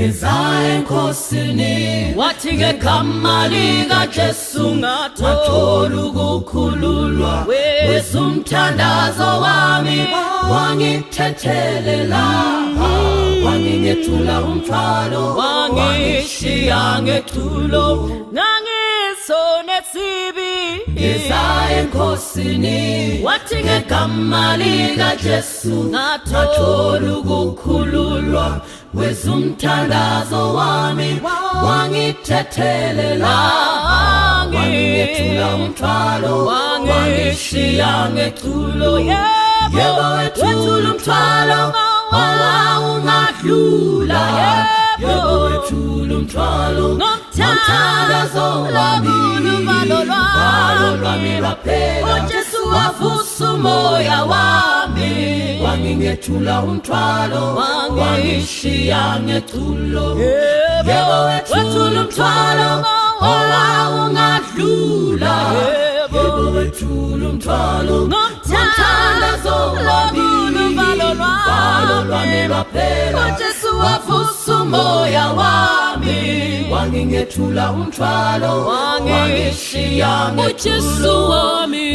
ngezayo enkosini wathi ngegama lika Jesu ngathola ukukhululwa wezumthandazo wami wangithethelela wangingethula umthwalo wangishiya ngethulo ngangisonesibi ngezayo enkosini wathi ngegama lika Jesu ngathola ukukhululwa wezumthandazo wami wangithethelela wangingethula umthwalo wangishiya ngethulo yebo wethula umthwalo ungadlula yebo wethula umthwalo ngomthandazo wami uvalo lwami lwaphela uJesu wavusa umoya wami wangingethula umthwalo wangishiya ngethulo yebo wethula umthwalo ungadlula yebo wethula umthwalo ngomthandazo wami uvalo lwami lwaphela uJesu wavusa umoya wami wangingethula umthwalo wangishiya ngethulo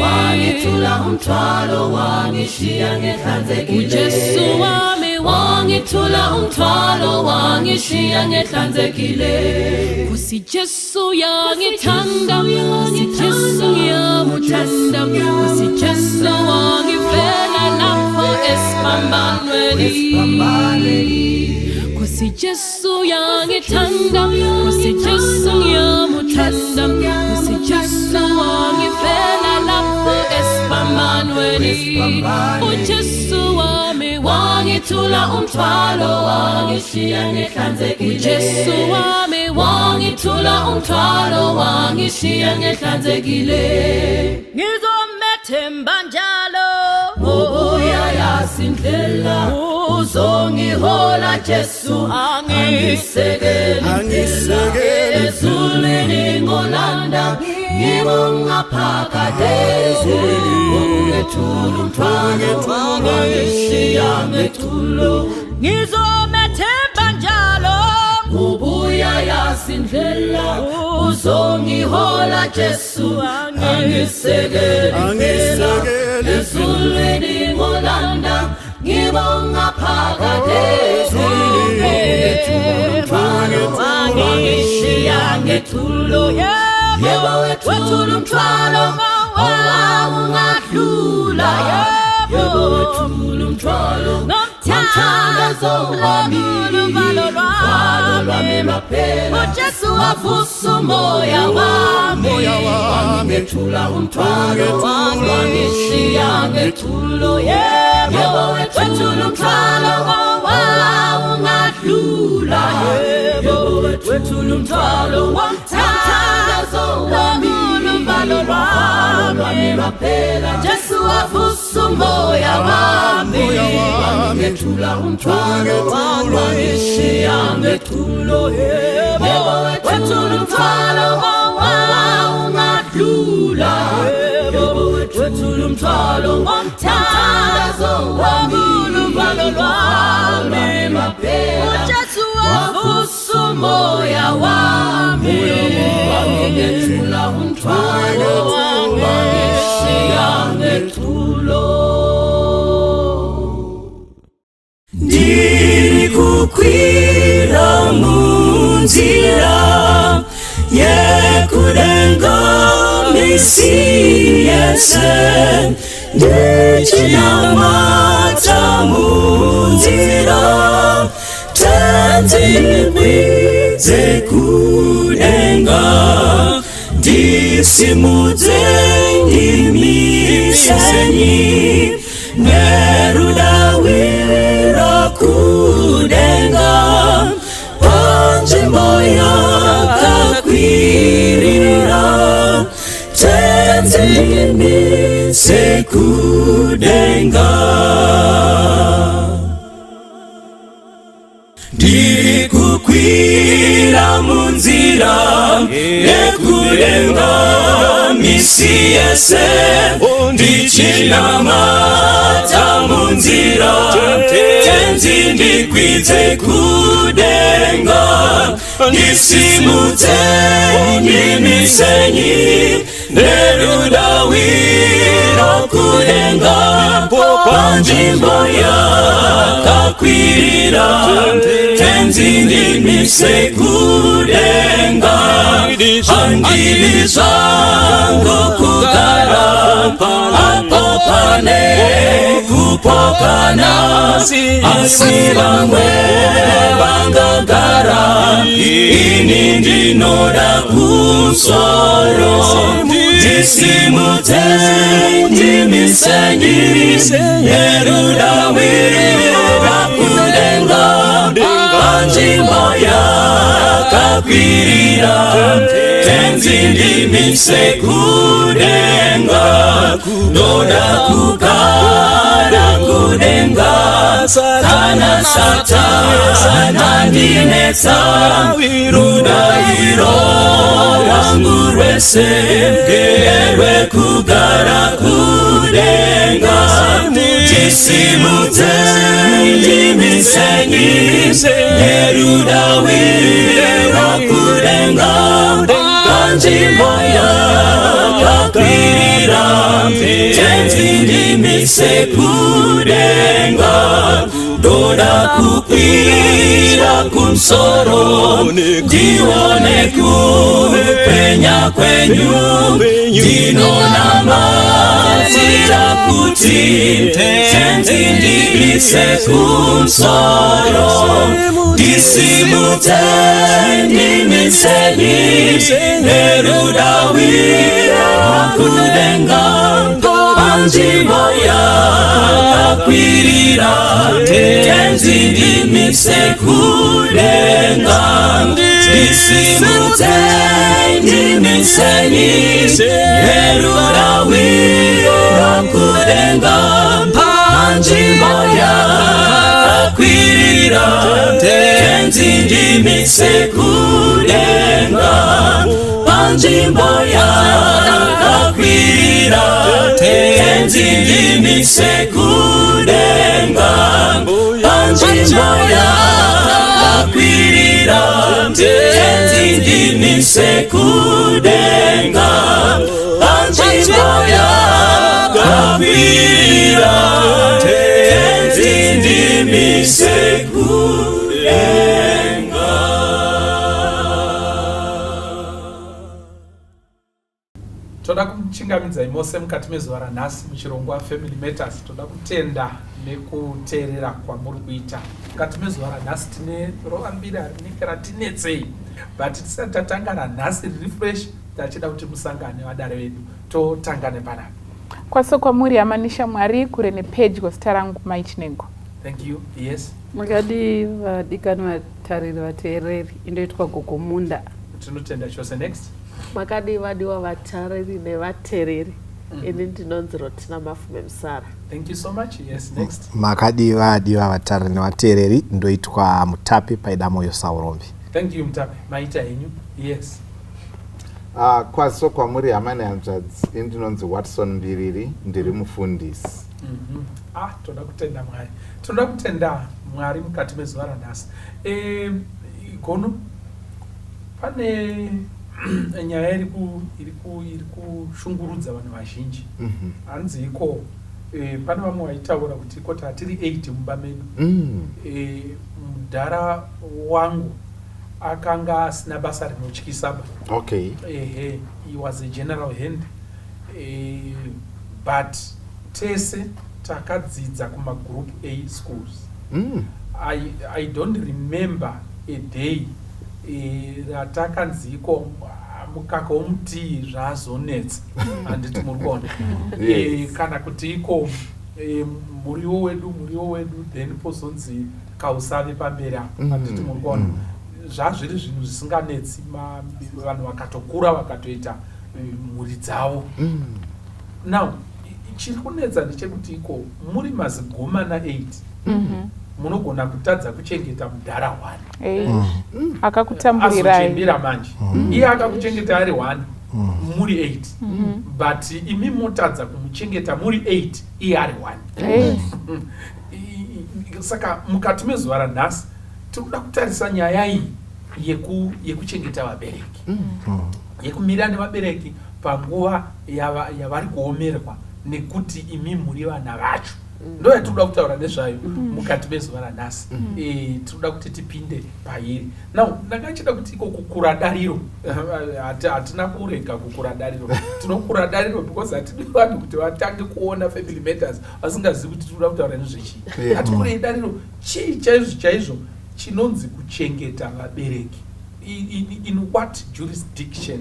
wangithula umthwalo wangishiya ngehlanzekile uJesu wami wangithula umthwalo wangishiya ngehlanzekile kusi Jesu yangithanda Jesu yamuthanda kusi Jesu wangifela lapho esiphambanweni kusi Jesu yangithanda kusi Jesu yamuthanda kusi Jesu wangifela lapho esiphambanweni uJesu wami wangithula umthwalo wangishiya ngehlanzekile uJesu wami wangithula umthwalo wangishiya ngehlanzekile ngizomethemba njalo ubuya yasindlela uzongihola Jesu angisekele ezulwini ngolanda ngibongaphakade ngethula umthwalo wangishiya ngethulo ngizomethemba njalo ubuya yasindlela uzongihola Jesu angisekele ezulwini ngolanda ngibongaphakade ngethula umthwalo wangishiya ngethulo yebo wethula umthwalo ungadlula yebo wethula umthwalo ngomthandazo wami uvalo lwami lwaphela uJesu wavusa umoya wami wangithula umthwalo wangishiya ngethulo yebo wethula umthwalo ungadlula yebo wethula umthwalo ngomthandazo wami uvalo lwami lwaphela Jesu wavusa umoya wami wangithula umthwalo wangishiya ngethulo yebo wethula umthwalo ungadlula yebo wethula umthwalo ngomthandazo wami uvalo lwami lwaphela Jesu wavusa umoya wami wangithula umthwalo wangishiya ngethulo ndikukwira munzira yekudenga misiyese ndichinyamata munzira tanzikwize kudenga ndisimudze ndimisenyi nerudawira kudenga panjimbo yakakwirira tenzimise kudenga ndikukwira munzira yekudenga ndisiyese ndichinamata munzira tenzi ndikwidze kudenga ndisimudze nyimisenyi nerudawiro kudenga panzvimbo yakakwirira tenzi ndimise kudenga handiri zvangu kugara apo pane kupokana asi vamwe vangagara ini ndinoda kusoro ndisimudze ndimisenyi nerudawira kudenga panzvimbo yakakwirira tenzi ndimise kudenga ndoda kugara kudenga kana satana ndinetsa rudairo rwangu rwese nderwekugara kudenga ndisimudze ndimisenyi nerudawiro kudenga panzvimbo yakakwirira tenzi ndimise kudenga ndoda kukwira kumusoro ndione kupenya kwenyu ndinonamatira kuti tenzi ndimise kumusoro ndisimudze ndimisenyi nerudawira kudenga panzvimbo yakakwirira tenzi ndimise kudenga ndisimudze ndimisenyi nerudawira kudenga panzvimbo yakakwirira tenzi ndimise kudenga panzvimbo yakakwirira tenzi ndimise kudenga panzvimbo yakakwirira tenzi ndimise kudenga panzvimbo yakakwirira tenzi ndimise kudenga. Toda kuchingamidzai mose mukati mezuva ranhasi muchirongwa Family Matters. Toda kutenda nekuteerera kwamuri kuita. Mukati mezuva ranhasi tine rova Mbira rinenge ratinetsei, but tisati tatanga ranhasi riri fresh, tachida kuti musangane vadare vedu totangane panapa. Kwaso kwamuri amanisha Mwari kure nepedyo zita rangu Maichinengo. Thank you. Yes. Makadi vadikani vatariri vateereri indoitwa Gogomunda. Tinotenda chose. Next. Makadi vadiwa vatariri nevateereri ini ndinonzi Rotina Mafume Musara. Thank you so much. Yes. Next. Makadi vadiwa vatariri nevateereri ndoitwa Mutapi Paidamoyo Saurombi. Thank you Mutapi. Maita henyu. Yes. Kwaso kwamuri amane hanzvadzi indinonzi Watson Mbiriri ndiri mufundisi. Toda kutenda Mwari. Toda kutenda Mwari mukati mezuva ranhasi. Gono pane nyaya iri kushungurudza vanhu vazhinji. Hanzi iko pane vamwe vaitaura kuti iko tatiri 8 mumba medu. Mudhara wangu akanga asina basa rinotyisa. Okay. He was a general hand. But tese takadzidza kuma group A schools. I don't remember a day ratakanziko mukaka womuti zvazonetsa handiti muri kuona. Kana kuti iko muriwo wedu then pozonzi kausave pamberi apo handiti muri kuona. Zvazviri zvinhu zvisinganetsi vanhu vakatokura vakatoita mhuri dzavo. Now chiri kunetsa ndechekuti iko muri mazigoma na8 munogona kutadza kuchengeta mudhara 1 akakutamburirai manje iye akakuchengeta ari 1 muri 8 but imi motadza kumuchengeta muri 8 iye ari 1 saka mukati mezuva ranhasi tinoda kutarisa nyaya iyi yekuchengeta vabereki yekumirira nevabereki panguva yavari kuomerwa nekuti imi muri vana vacho ndo yatinoda kutaura nezvayo mukati mezuva ranhasi tinoda kuti tipinde pairi now ndakachida kuti iko kukura dariro hatina kurega kukura dariro tinokura dariro because hatidi vanhu kuti vatange kuona family matters vasingazivi kuti tinoda kutaura nezvechii hatikurei dariro chii chaizvo chinonzi kuchengeta vabereki in what jurisdiction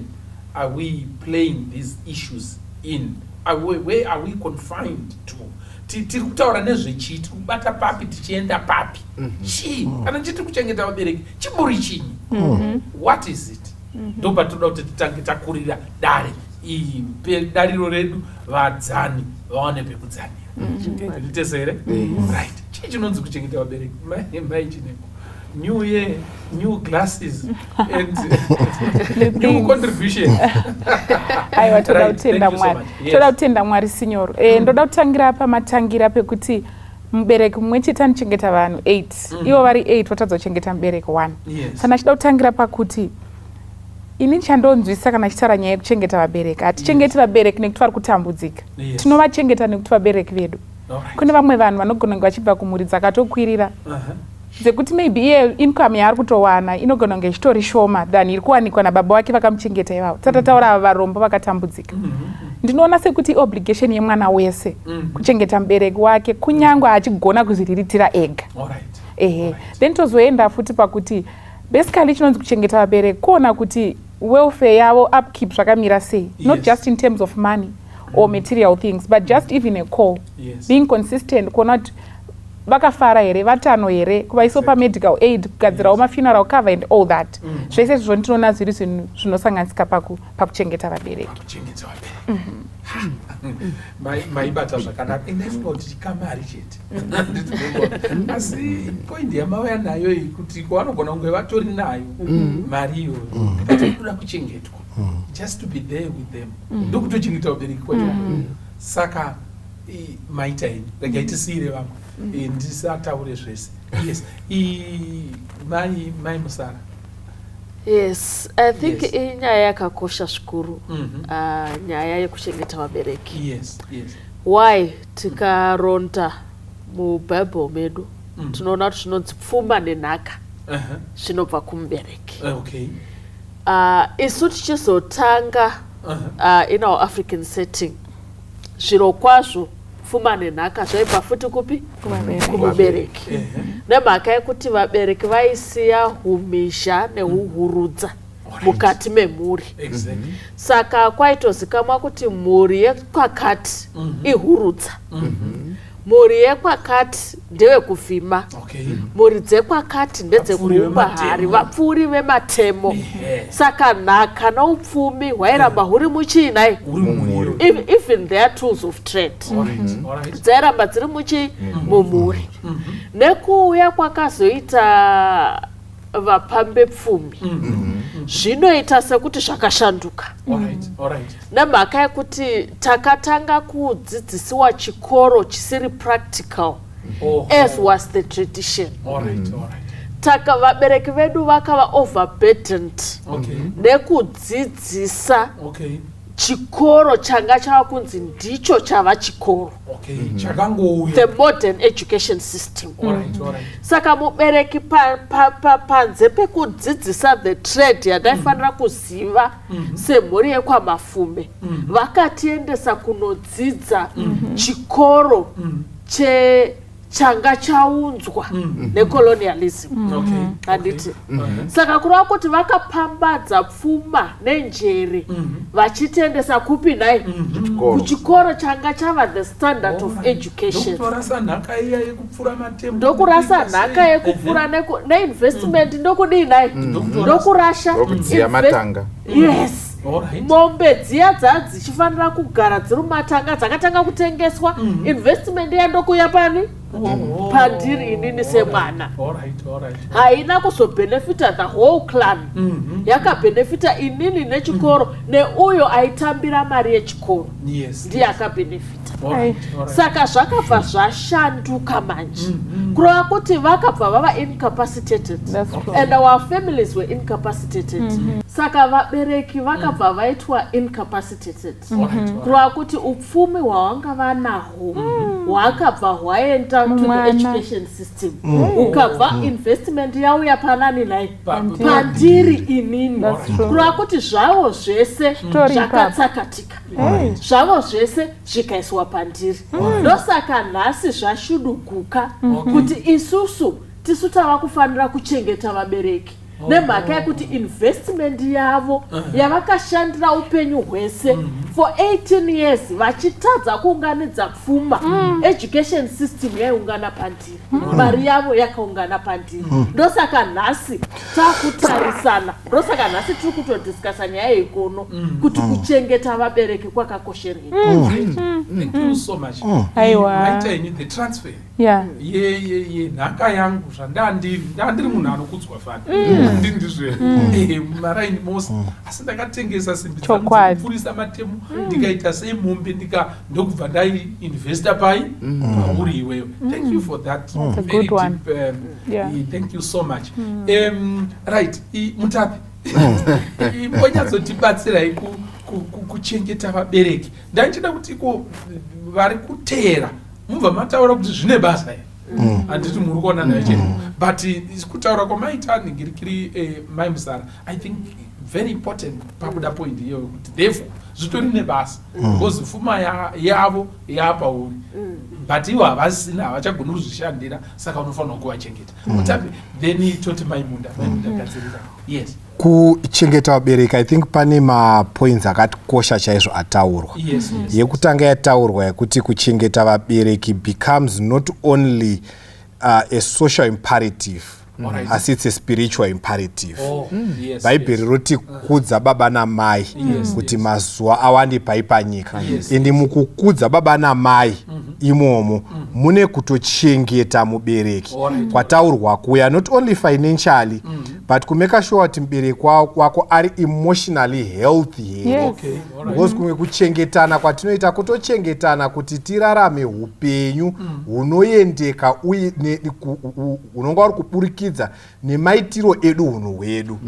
are we playing these issues in where are we confined to tiri kutaura nezvechii tiri kubata papi tichienda papi chii kana chiti kuchengeta vabereki chimburi chinyi what is it ndo patinoda kuti titange takurira dare dariro redu vadzani vaone pekudzanira nditesere right chii chinonzi kuchengeta vabereki mai chineko new year, new glasses, and new contribution. Aiwa, toda kutenda Mwari. Toda kutenda Mwari sinyoro. Ndoda kutangira pamatangira pekuti mubereki mumwe chete anochengeta vanhu 8. Ivo vari 8 vatadzochengeta mubereki 1. Sana chida kutangira pakuti ini chandonzwisa kana chitara nyaya yekuchengeta vabereki. Hatichengeti vabereki nekuti vari kutambudzika. Tinovachengeta nekuti vabereki vedu. Kune vamwe vanhu vanogona kunge vachibva kumhuri dzakatokwirira. Dzekuti maybe iye income yaari kutowana inogona kunge chitori shoma than iri kuwanikwa nababa wake vakamuchengeta ivavo. Tatataura varombo vakatambudzika. Ndinoona sekuti obligation yemwana wese kuchengeta mubereki wake kunyangwe achigona kuzviriritira ega. Then tozoenda futi pakuti basically chinonzi kuchengeta vabereki kuona kuti welfare yavo upkeep zvakamira sei, not just in terms of money or material things but just even a call, being consistent, kuona kuti vakafara here, vatano here, kuvaiso pamedical aid, kugadzirawo mafuneral cover and all that. Zvese izvo ndinoona zviri zvinhu zvinosanganisika pakuchengeta vabereki. Maibata zvakanaka indafunga kuti chikamari chete asi point yamauya nayo iyi kuti kwavanogona kunge vatori nayo mari iyoyo inoda kuchengetwa just to be there with them ndokutochengeta vabereki kwacho. Saka maita ini regai tisiyire vamwe ndisataure zvese. Yes, mai Musara. Yes, I think inyaya yakakosha zvikuru nyaya yekuchengeta vabereki. Yes. Why tikaronda mubhaibheri medu tinoona kuti zvinonzi pfuma nenhaka zvinobva kumubereki. Isu tichizotanga in our African setting zviro kwazvo pfuma nenhaka zvaibva futi kupi kumubereki. Nemhaka yekuti vabereki vaisiya umhizha neuhurudza mukati memhuri. Saka kwaitozikamwa kuti mhuri yekwakati ihurudza, mhuri yekwakati ndevekuvhima, mhuri dzekwakati ndedzekuumba hari, vapfuri vematemo. Saka nhaka noupfumi hwairamba huri muchiinai, even their tools of trade dzairamba dziri mumhuri. Nekuuya kwakazoita vapambe pfumi zvinoita sekuti zvakashanduka. Nemhaka yekuti takatanga kudzidzisiwa chikoro chisiri practical as was the tradition. Taka vabereki vedu vakava overburdened nekudzidzisa chikoro changa chava kunzi ndicho chava chikoro, the modern education system. Saka mubereki panze pekudzidzisa the trade yandaifanira kuziva semhuri yekwamafume vakatiendesa kunodzidza chikoro changa chaunzwa necolonialism. Handiti saka kureva kuti vakapambadza pfuma nenjere vachitendesa kupi nai kuchikoro changa chava the standard of education. Ndokurasa nhaka yekupfura neinvestment ndokudii nai ndokurasha matanga. Yes. Mombe dziya dzichifanira kugara dziri matanga dzakatanga kutengeswa investment yandokuya pani pandiri inini semwana. Alright. Haina kuzobenefita the whole clan. Yakabenefita inini nechikoro neuyo aitambira mari yechikoro. Yes. Ndiye akabenefita. Alright. Saka zvakabva zvashanduka manje. Kurova kuti vakabva vava incapacitated. And our families were incapacitated. Saka vabereki vakabva vaitwa incapacitated. Kurova kuti upfumi hwavanga vanahwo hwakabva hwaenda to the education system. Ukabva investment yauya panani nai pandiri inini. Kurova kuti zvavo zvese zvakatsakatika. Zvavo zvese zvikaiswa pandiri. Ndosaka nhasi zvashudukuka kuti isusu tisu tava kufanira kuchengeta vabereki. Nemhaka yekuti investment yavo yavakashandira upenyu hwese for 18 years vachitadza kuunganidza pfuma. Education system yaiungana pandiri, mari yavo yakaungana pandiri. Ndosaka nhasi takutarisana, ndosaka nhasi tiri kutodiscussa nyaya yekono kuti kuchengeta vabereki kwakakosherei. Thank you so much. The transfer. Ye nhaka yangu zvandandiri munhu anokudzwa fana. Ndindizve maraini most asi ndakatengesa simbi kupfurisa matemu ndikaita sei mombe ndokubva ndai investa pai pauri iweyo. Thank you for that. That's a good one. Thank you so much. Right, Mutapi mbonyatsotibatsirai kuchengeta vabereki. Ndachida kuti vari kuteera mubva mataura kuti zvine basa here. Handiti muri kuona nayo chete, but kutaura kwamaita ningirikiri Mai Muzara, I think very important pabuda point iyoyo kuti therefore zvitori nebasa because pfuma yavo yapauri, but ivo havasina, havachagoni kuzvishandira, saka unofanira kuvachengeta. Mutapi then toti Mai Munda gadzirira. Yes. Kuchengeta vabereki, I think pane mapoints akakosha chaizvo ataurwa. Yekutanga yataurwa yekuti kuchengeta vabereki becomes not only a social imperative, as it's a spiritual imperative. Bhaibheri roti kudza baba namai kuti mazuva awande pai panyika. Ende mukukudza baba namai imomo mune kutochengeta mubereki kwataurwa kuya, not only financially but kumeka sure kuti mubereki wako ari emotionally healthy. Because kumwe kuchengetana kwatinoita kutochengetana kuti tirarame hupenyu hunoendeka uye hunonga uri kuburikidza nemaitiro edu hunhu hwedu.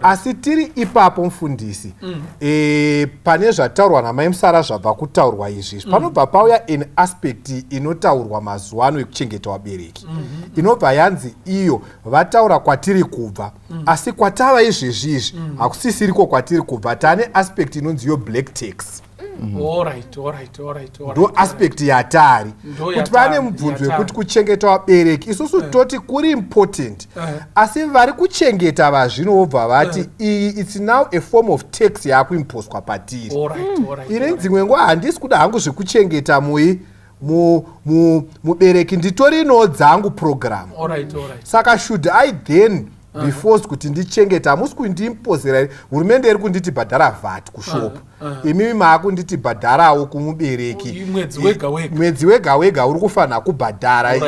Asi tiri ipapo mufundisi, pane zvataurwa naMai Musara zvabva kutaurwa izvi, panobva pauya an aspect inotaurwa mazuva ano ekuchengeta vabereki. Inobva yanzi iyo vataura kwatiri kubva, asi kwatava izvezvi hakusisiriko kwatiri kubva, tane aspect inonzi yo black tax. Ndo aspect yatari kuti pane mubvunzo wekuti kuchengeta vabereki isusu toti kuri important, asi vari kuchengeta vazvino vobva vati it's now a form of tax yakuimposwa patiri. Ine dzimwe nguva handisi kuda hangu zvekuchengeta mubereki, nditorino dzangu program. Saka should I then be forced kuti ndichengeta? Hamusi kundiimpozera. Hurumende iri kunditi bhadhara VAT kushopu, imimi maakunditi bhadharawo kumubereki mwedzi wega wega uri kufanira kubhadhara.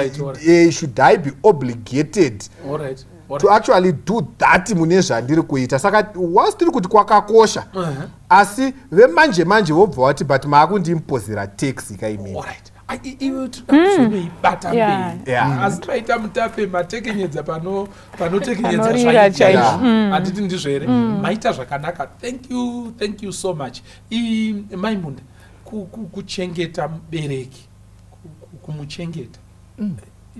Should I be obligated to actually do that mune zvandiri kuita? Saka whilst tiri kuti kwakakosha, asi vemanje manje vobva vati but maakundiimpozera tax ikaimini. Iwe tinoibata mberi asi paita Mutape matekenyedza panotekenyedza zvaita handiti ndizvo here. Maita zvakanaka. Thank you so much. Mai Munda, kuchengeta mubereki, kumuchengeta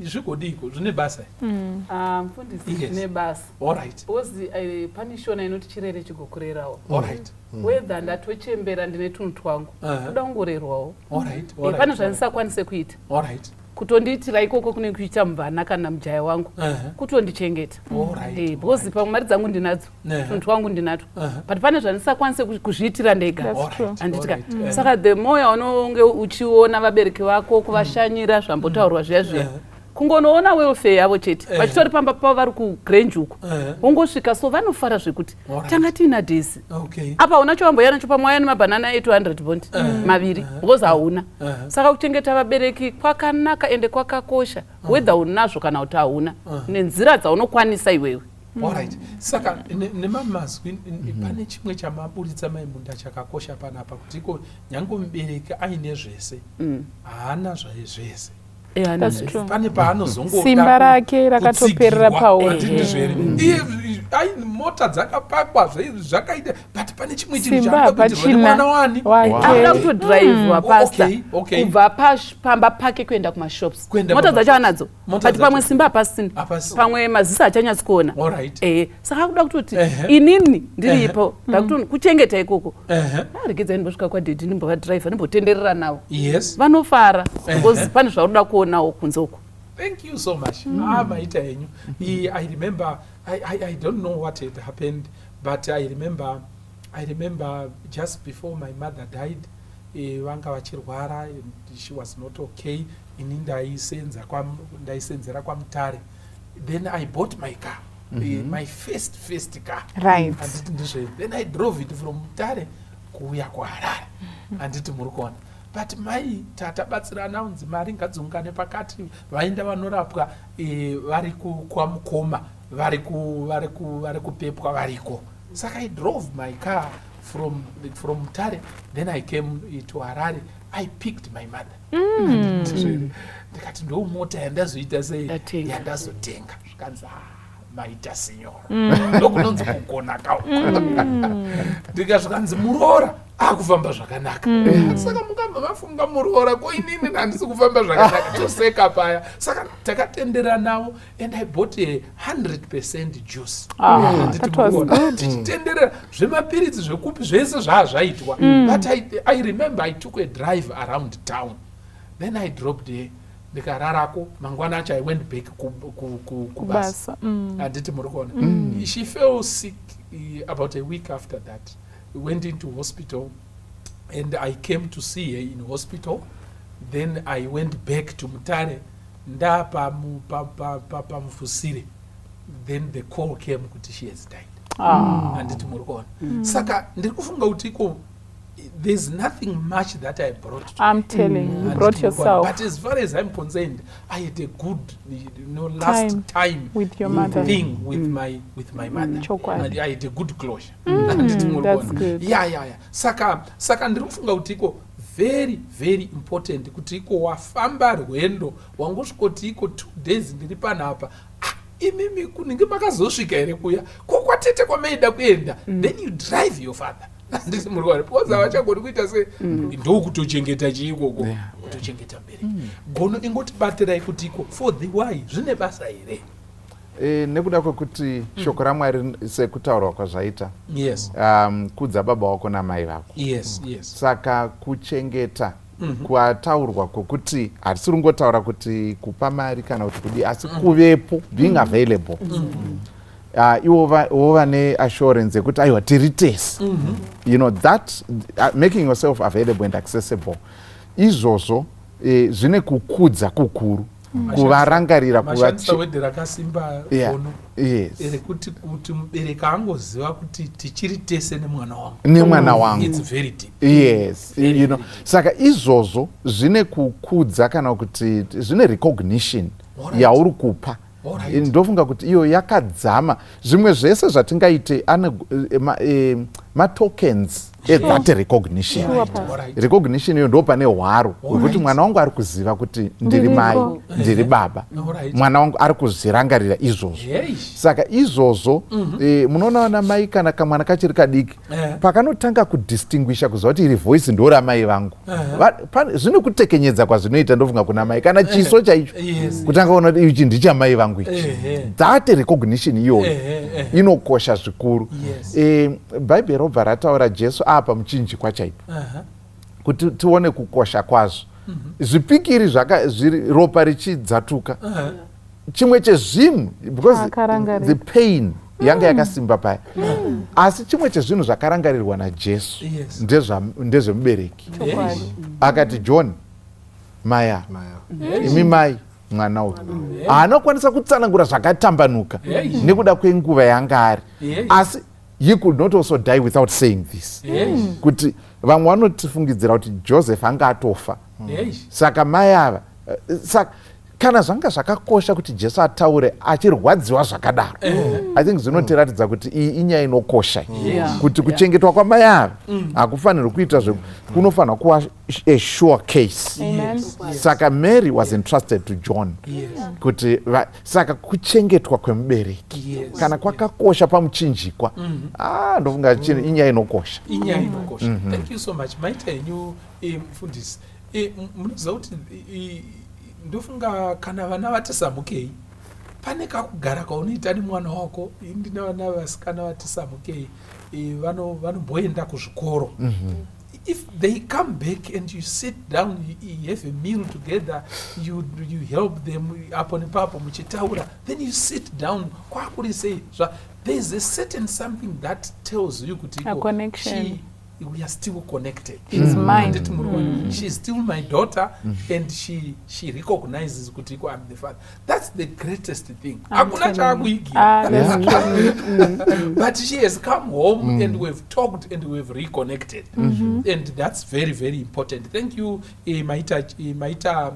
zvigodiko, zvine basa? Mufundisi, zvine basa. Because pane shona inoti chirere chigokurerawo. Whether ndatochembera ndine tunhu twangu toda kungorerwawo. Pane zvandisakwanise kuita, kutondiitira ikoko kune kuita muvana kana mujaya wangu, kutondichengeta. Because pamwe mari dzangu ndinadzo, tunhu twangu ndinato, but pane zvandisakwanise kuzviitira ndega. Handitika. Saka the more yaunonge uchiona vabereki vako kuvashanyira zvambotaurwa zviya zviya, kungonoona welfare yavo chete vachitori pamba pavo vari kugrange uko wongosvika so vanofara zvekuti tanga tiina dhesi apa una chavamboya nacho pamwaya nemabhanana 800 bond maviri because hauna saka kuchengeta vabereki kwakanaka ende kwakakosha whether unazvo kana kuti hauna nenzira dzaunokwanisa iwewe. Alright. Saka nemamazwi pane chimwe chamaburitsa maimunda chakakosha panapa kuti ko nyango mubereki aine zvese haana zvese. Pane paanozongoda simba rake rakatoperera pauri ai mota dzakapakwa zvakaita but pane chimwe chinhu chaanokutirwa nemwana wani akuda kutodhiraivhwa pasta kubva pamba pake kuenda kumashops mota dzacho anadzo but pamwe simba hapasini pamwe maziso achanyatsi kuona saka akuda kutoti inini ndiripo ndakuti kuchengeta ikoko regedzai ndimbosvika kwadhedhi ndimbovadhiraivha ndimbotenderera navo vanofara because pane zvaruda kuonawo kunze uko. Thank you so much. Maita yenyu. I remember, I don't know what had happened, but I remember just before my mother died, vanga vachirwara, and she was not okay. Ini ndaisenzera kwa Mutare. Then I bought my car, my first car. Right. Then I drove it from Mutare kuuya kuHarare. Anditi murukona. But mai tatabatsirana unzi mari ngadzungane pakati vaenda vanorapwa vari kwa Mukoma vari kupepwa variko. Saka I drove my car from Mutare, then I came to Harare. I picked my mother. Ndikati ndo mota yandazoita sei yandazotenga zvikanzi maita sinyora ndokunonzi kugona kauko ndikazvikanzi muroora akufamba zvakanaka saka mukabva mafunga muroora ko inini handisi kufamba zvakanaka toseka paya saka takatendera navo and I bought a 100% juice tichitenderera zvemapiritsi zvekupi zvese zvaitwa but I remember I took a drive around town, then I dropped there ndikararako mangwana acho I went back kubasa anditi murikona. She fell sick about a week after that. We went into hospital and I came to see her in hospital. Then I went back to Mutare ndapa pamufusire. Then the call came kuti she has died. Anditi murikona. Saka ndiri kufunga kuti there's nothing much that I brought to I'm telling you, you brought yourself. But as far as I'm concerned, I had a good, last time with your mother thing with my mother. And I had a good closure. That's good. Yeah. Saka ndiri kufunga kuti very, very important kuti wafamba rwendo wangosvikoti 2 days ndiri panapa. Imimi kuningi makazosvika here kuya kwatete kwamaida kuenda, then you drive your father. Ndisi murwari poza vachagoni kuita se ndokutochengeta chiikoko kutochengeta mberi gono ingotibatirai kutiko for the why zvine basa here nekuda kwekuti shoko raMwari sekutaurwa kwazvaita kudza baba wako namai vako. Saka kuchengeta kwataurwa kwokuti hatisi rungotaura kuti kupa mari kana kuti kudi asi kuvepo, being available. Iwo vane assurance yekuti aiwa tiri tese, that making yourself available and accessible izvozvo zvine kukudza kukuru kuvarangarira rakasimba rekuti mubereki angoziva kuti tichiri tese nemwana wangu. It's very deep. Yes, saka izvozvo zvine kukudza kana kuti zvine recognition yauri kupa. Ndofunga kuti iyo yakadzama zvimwe zvese zvatingaite ma-tokens that recognition. Recognition iyo ndo pane hwaro wekuti mwana wangu ari kuziva kuti ndiri mai ndiri baba, mwana wangu ari kuzvirangarira izvozvo. Saka izvozvo munoona vana mai kana kamwana kachiri kadiki pakanotanga kudistinguisha kuziva kuti iri voice ndo ramai vangu zvino kutekenyedza kwazvinoita ndofunga kuna mai kana chiso chaicho kutanga kuona kuti ichi ndichamai vangu ichi. That recognition iyoyo inokosha zvikuru. Bhaibheri robva rataura Jesu apa muchinjikwa chaipo kuti tione kukosha kwazvo. Zvipikiri ropa richidzatuka chimwe chezvinhu because the pain yanga yakasimba paya, asi chimwe chezvinhu zvakarangarirwa naJesu ndezvemubereki. Akati John, maya imi mai mwana uyu haanokwanisa kutsanangura zvakatambanuka nekuda kwenguva yanga ari asi he could not also die without saying this kuti vamwe vanotifungidzira kuti Joseph anga atofa saka mai ava saka kana zvanga zvakakosha kuti Jesu ataure achirwadziwa zvakadaro I think zvinotiratidza kuti iyi inyaya inokosha kuti kuchengetwa kwamai ava hakufaniri kuita kunofanira kuva a sure case saka Mary was entrusted to John kuti saka kuchengetwa kwemubereki kana kwakakosha pamuchinjikwa ndofunga chini inyaya inokosha. Thank you so much. Maita yenyu mufundisi munoziva kuti ndofunga kana vana vatisamukei pane kakugara kaunoita nemwana wako. Ndine vana vasikana vatisamukei vanomboenda kuzvikoro. If they come back and you sit down, you have a meal together, you help them upon papo muchitaura, then you sit down kwakuri say there is a certain something that tells you a connection. We are still connected. She's mine. She's still my daughter, and she recognizes kuti I'm the father. That's the greatest thing. But she has come home and we've talked and we've reconnected, and that's very, very important. Thank you, Maita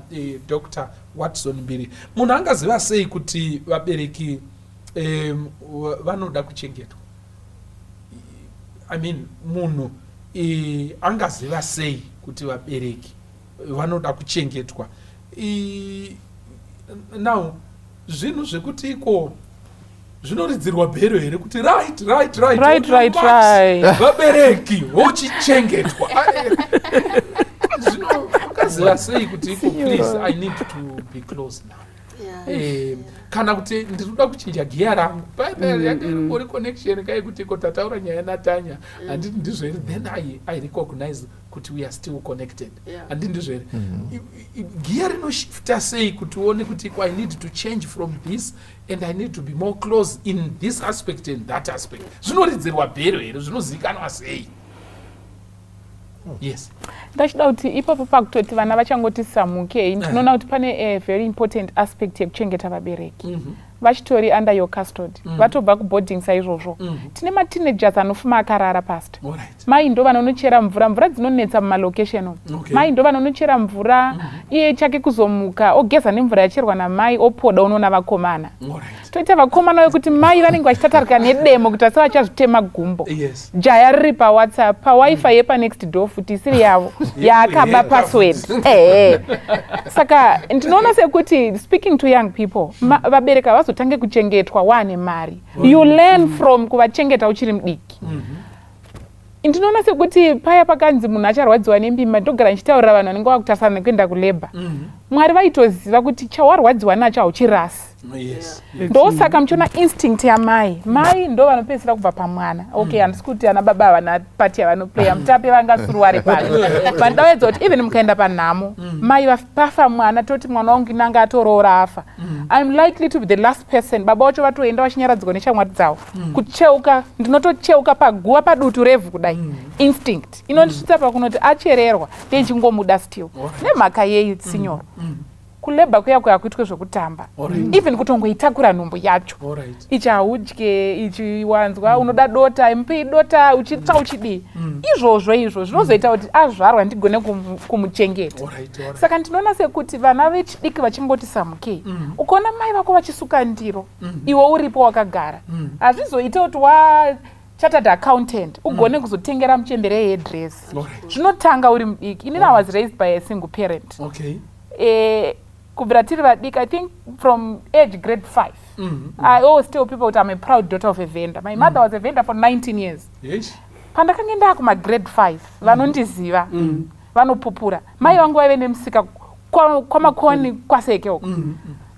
Dr. Watson Mbiri. Munhu angaziva sei kuti vabereki vanoda kuchengetwa? I mean, munhu angaziva sei kuti vabereki vanoda kuchengetwa? Now zvinhu zvekuti iko zvinoridzirwa bhero here kuti right vabereki vochichengetwa. Zvino angaziva sei kuti iko please I need to be close now. Kana kuti ndinoda kuchinja giya rangu uri connection kai kuti tataura nyaya natanya handiti ndizvo here, then I recognize kuti we are still connected. Handiti ndizvo here, giya rinoshifta sei kuti uone kuti I need to change from this and I need to be more close in this aspect and that aspect. Zvinoridzirwa bhero here, zvinozivikanwa sei? Yes. Ndachida kuti ipapo pakutoti vana vachangoti samukei ndinoona kuti pane a very important aspect yekuchengeta vabereki. Vachitori under your custody. Vatobva kuboarding saizvozvo. Tine mateenagers anofuma akarara past. Mai ndo vanonochera mvura dzinonetsa mumalocation. Mai ndo vanonochera mvura iye chake kuzomuka ogeza nemvura yacherwa namai opoda unoona vakomana. Toita vakomana wekuti mai vanenge vachitatarika nedemo kuti asa vachazvitema gumbo. Jaya riri paWhatsApp, pawifi yepa next door futi isiri yavo yaakaba password. Saka ndinoona sekuti speaking to young people, vabereka vazotange kuchengetwa wane mari. You learn from kuvachengeta uchiri mudiki. Ndinoona sekuti paya pakanzi munhu acharwadziwa nembima ndogara nchitaurira vanhu vanenge vakutasana nekuenda kuleba. Mwari vaitoziva kuti chawarwadziwa nacho hauchirasi. Ndosaka muchiona instinct yamai. Mai ndo vanopedzisira kubva pamwana. Okay, handisi kuti ana baba vana pati vanoplaya mutape vangasuruware pano. But ndawedza kuti even mukaenda panhamo, mai vafa mwana toti mwana wangu nanga atoroora afa. I'm likely to be the last person. Baba vacho vatoenda vachinyaradzwa neshamwari dzavo. Kucheuka, ndinotocheuka paguva padutu revhu kudai. Instinct. Inondisvitsa pakunoti achererwa ndechingomuda still. Nemhaka yei sinyoro. Kuleba kuya kuitwe zvekutamba. Even kutongoitakura nhumbu yacho. Ichi haudye, ichi wanzwa, unoda dota, mpi dota, uchitsa uchidii. Izvozvo zvinozoita kuti azvarwa ndigone kumuchengeta. Saka ndinoona sekuti vana vechidiki vachingoti samukei. Ukaona mai vako vachisuka ndiro, iwe uripo wakagara. Hazvizoita kuti chartered accountant ugone kuzotengera muchembere hairdress. Zvinotanga uri mudiki. Inini I was raised by a single parent. Kubvira tiri vadiki, I think from age grade 5. I always tell people that I'm a proud daughter of a vendor. My mother was a vendor for 19 years. Pandakange ndakuma grade 5, vanondiziva, vanopupura. Mai vangu vaive nemusika kwamakoni kwaseke uko.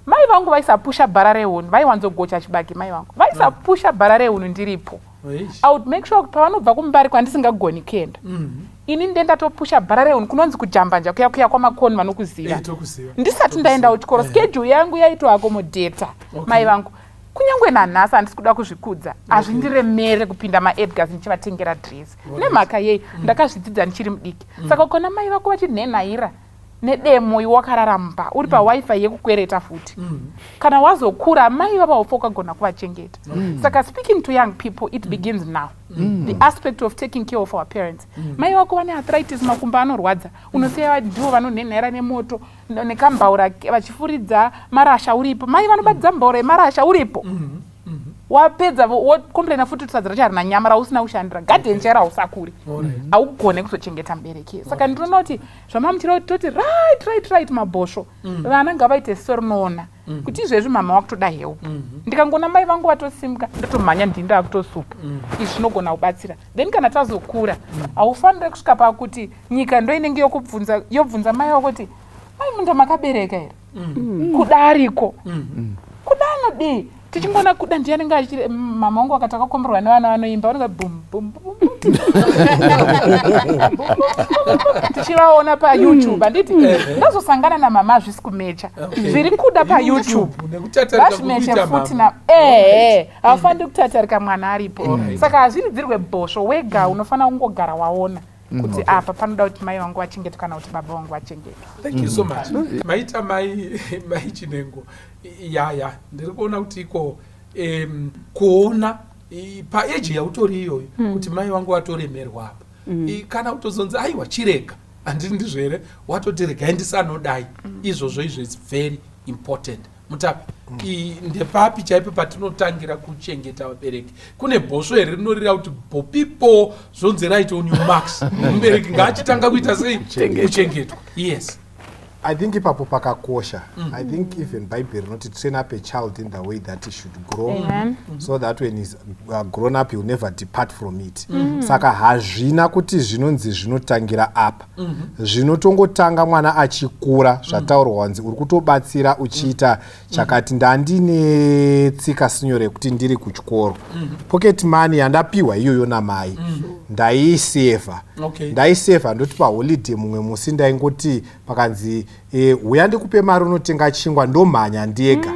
Mai vangu vaisapusha bhara rehuni, vaiwanzogocha chibage mai vangu. Vaisapusha bhara rehuni ndiripo. I would make sure kuti pavanobva kumbari kwandisingagoni kuenda. Ini ndendatopusha bhara rehuni kunonzi kujambanja kuya kwamakoni vanokuziva. Ndisati ndaenda kuchikoro, schedule yangu yaitoaccommodata mai vangu. Kunyangwe nanhasi handisi kuda kuzvikudza, hazvindiremere kupinda maEdgars ndichivatengera dress. Nemhaka yei ndakazvidzidza ndichiri mudiki. Saka ukona mai vako vachinhenhaira nedemo iwakararamba uri pawifi yekukwereta futi kana wazokura mai vava ufa ukagona kuvachengeta saka speaking to young people it begins now the aspect of taking care of our parents mai vako vane arthritis makumba anorwadza unosiya ndivo vanonhenhera nemoto nekambaura vachifuridza marasha uripo mai vanobatidza mbaura yemarasha uripo wapedza wokomplaina futi kuti sadza racho harina nyama rausina kushandira gadheni chero hausakuri haugone kuzochengeta mubereki saka ndinoona kuti zvamamutira kuti toti right mabhosvo vana ngavaite sorinoona kuti izvezvi mama wakutoda hewu ndikangona mai vangu vatosimuka ndotomhanya ndinda vakutosuka izvi zvinogona kubatsira then kana tazokura haufaniri kusvika pakuti nyika ndo inenge yobvunza mai wako kuti mai munda makabereka here kudariko kudanodii tichingona kuda ndianenge achiri mama wangu akati akakomberwa nevana vanoimba vanonga bum bum bum tichivaona payoutube handiti ndazosangana namama zvisi kumecha zviri kuda payoutube vazvimeche futi haufaniri kutatarika mwana aripo saka hazviridzirwe bhosvo wega unofanira kungogara waona kuti apa panoda kuti mai vangu vachengeta kana kuti baba vangu vachengeta. Thank you so much. Maita mai Chinengo yaya ndiri kuona kuti iko kuona paeji yautori iyoyo kuti mai vangu vatoremerwa apa kana utozonzi aiwa chireka handiri ndizvere watoti regai ndisanodai izvozvo is very important. Mutapi ndepapi chaipo patinotangira kuchengeta vabereki kune bhosvo here rinorira kuti bopipo zvonzi right on your marks mubereki ngaachitanga kuita sei kuchengetwa. Yes, I think ipapo pakakosha. I think even Bible rinoti train up a child in the way that he should grow so that when he's grown up he will never depart from it. Saka hazvina kuti zvinonzi zvinotangira apa. Zvinotongotanga mwana achikura zvataurwa wanzi uri kutobatsira uchiita chakati ndandine tsika sinyore kuti ndiri kuchikoro. Pocket money yandapiwa iyoyo namai. Ndaiseva. Ndaiseva ndoti paholiday mumwe musi ndaingoti pakanzi uya ndikupe mari unotenga chingwa ndomhanya ndega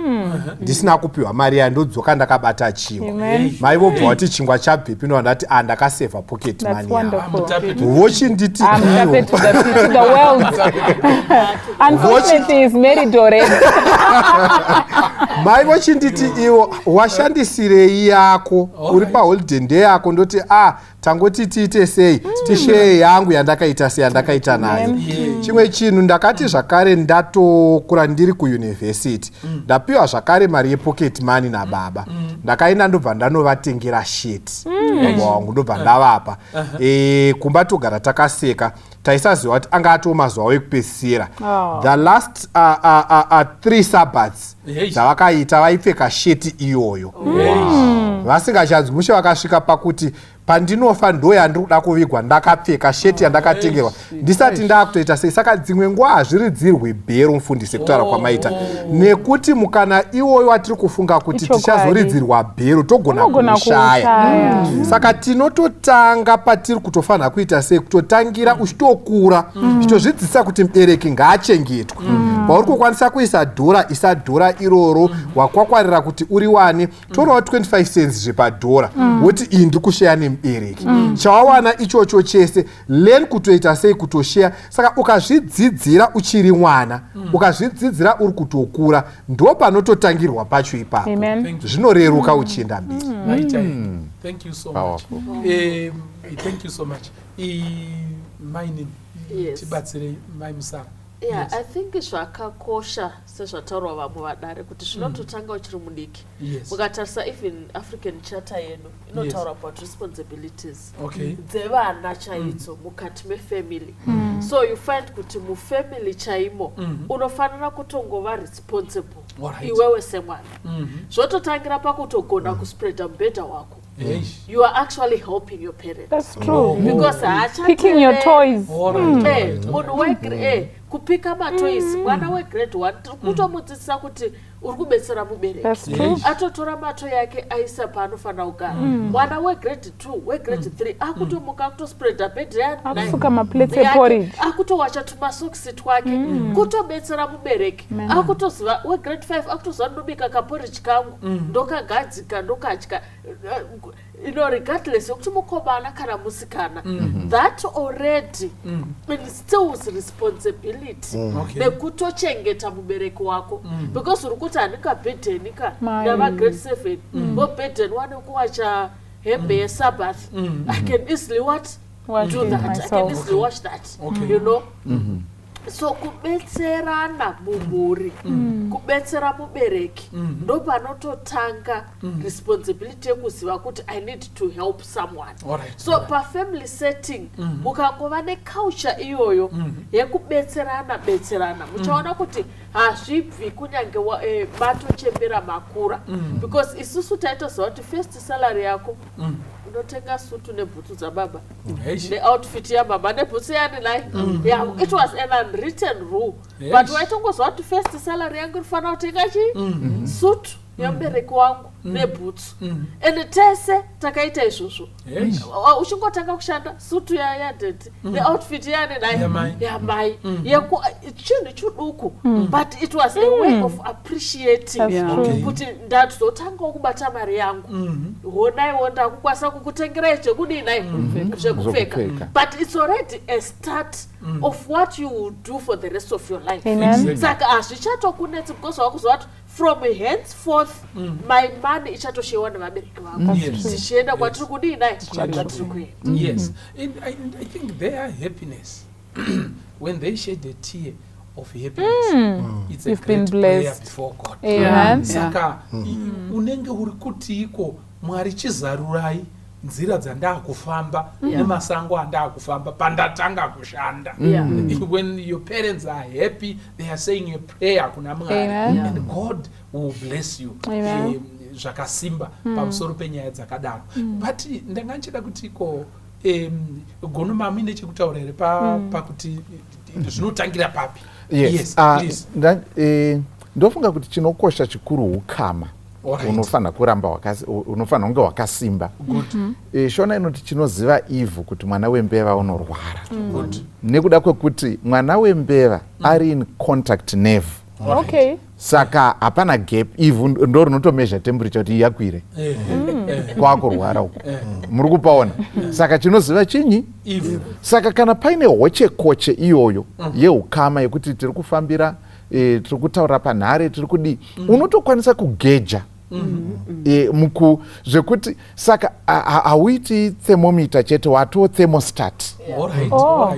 ndisina kupiwa mari yandodzoka ndakabata chingwa mai vobva kuti chingwa chabvepi ndati ndakaseva pocket money vochinditi mai vochinditi iwo washandisirei yako uri paholiday ndeyako ndoti tangoti tiite sei tisheye yangu yandakaita seyandakaita nayo. Chimwe chinhu ndakati zvakare ndatokura ndiri kuyunivhesiti ndapiwa zvakare mari yepocket money nababa ndakaenda ndobva ndanovatengera sheti baba wangu ndobva ndavapa kumba togara takaseka taisaziva kuti anga atoo mazuva ekupedzisira the last 3 Sabbaths dzavakaita vaipfeka sheti iyoyo vasingachanzwi mushe vakasvika pakuti pandinofa ndo yandiri kuda kuvigwa ndakapfeka sheti yandakatengerwa ndisati ndakutoita sei. Saka dzimwe nguva hazviridzirwi bhero mufundisi kutaura kwamaita nekuti mukana iwoyo watiri kufunga kuti tichazoridzirwa bhero togona kushaya. Saka tinototanga patiri kutofanira kuita sei kutotangira uchitokura chitozvidzidzisa kuti mubereki ngaachengetwe pauri kukwanisa kuisa dhora isa dhora iroro wakwakwarira kuti uri wane torawo 25 cents zvepadhora woti iyi ndiri kusheya nemubereki chawawana ichocho chese len kutoita sei kutosheya. Saka ukazvidzidzira uchiri mwana ukazvidzidzira uri kutokura ndo panototangirwa pacho ipapo zvinoreruka uchienda mberi. Thank you so much. Thank you so much. Maini tibatsire mai Musara. Yeah, I think zvakakosha sezvataurwa vamwe vadare kuti zvinototanga uchiri mudiki. Mukatarisa even African Charter yedu inotaura about responsibilities dzevana chaidzo mukati mefamily. So you find kuti mufamily chaimo unofanira kutongova responsible iwewe semwana. Zvototangira pakutogona kuspreada mubhedha wako. You are actually helping your parents. That's true. Because picking your toys. Kupika matoys mwana wegrade 1 tiri kutomudzidzisa kuti uri kubetsera mubereki atotora mato yake aisa paanofanira kugara. Mwana wegrade 2 wegrade 3 akutomuka akutospreada bhedhi akusuka maplate eporridge akutowacha tumasokisi twake kutobetsera mubereki akutoziva wegrade 5 akutoziva ndobika kaporridge kangu ndokagadzika ndokadya regardless yokuti mukomana kana musikana, that already instills responsibility nekutochengeta mubereki wako, because urikuti handingabhedhenika ndava grade 7 bobhedheni wanekuwacha hembe yeSabbath, I can easily do that, I can easily watch that, you know. So kubetserana mumhuri, kubetsera mubereki, ndo panototanga responsibility yekuziva kuti I need to help someone. So pa family setting, mukangova neculture iyoyo yekubetserana muchaona kuti hazvibvi kunyange matochembera makura, because isusu taitoziva kuti first salary yako unotenga sutu nebhutsu dzababa neoutfit yamama nebhutsu yanilai. It was an unwritten rule, but waitongozva kuti first salary yangu inofanira kutenga sutu yamubereki wangu nebhutsu, and tese takaita izvozvo. Uchingotanga kushanda sutu yadheti neoutfit yamai chinhu chiduku, but it was a way of appreciating kuti ndatotangawo kubata mari yangu, honaiwo ndakukwanisa kukutengerai zvekudinai zvekupfeka, but it's already a start of what you will do for the rest of your life. Saka hazvichatokunetsi because wakuziva kuti from henceforth my money ichatoshewa nevabereki vangu tichienda kwatiri kudinai kwatiri kuenda. Yes, and I think their happiness when they shed a tear of happiness, it's a great prayer before God. Saka unenge uri kuti iko Mwari chizarurai nzira dzandakufamba nemasango andakufamba pandatanga kushanda. When your parents are happy, they are saying a prayer kuna Mwari, and God will bless you. Zvakasimba pamusoro penyaya dzakadaro. But ndanganchida kuti ko gono mami nechekutaura here pakuti zvinotangira papi? Yes, please. Ndofunga kuti chinokosha chikuru ukama. Unofanira kuramba unofanira kunge wakasimba. Shona inoti chinoziva ivhu kuti mwana wembeva unorwara. Nekuda kwekuti mwana wembeva ari in contact nerve. Saka hapana gap, ivhu ndo rinotomeasure temperature kuti yakwire kwakurwara uko. Muri kupaona? Saka chinoziva chinyi? Ivhu. Saka kana paine hoche iyoyo yeukama yekuti tiri kufambira, tiri kutaura panhare, tiri kudi, unotokwanisa kugeja muku zvekuti saka hauiti thermometer chete, wato thermostat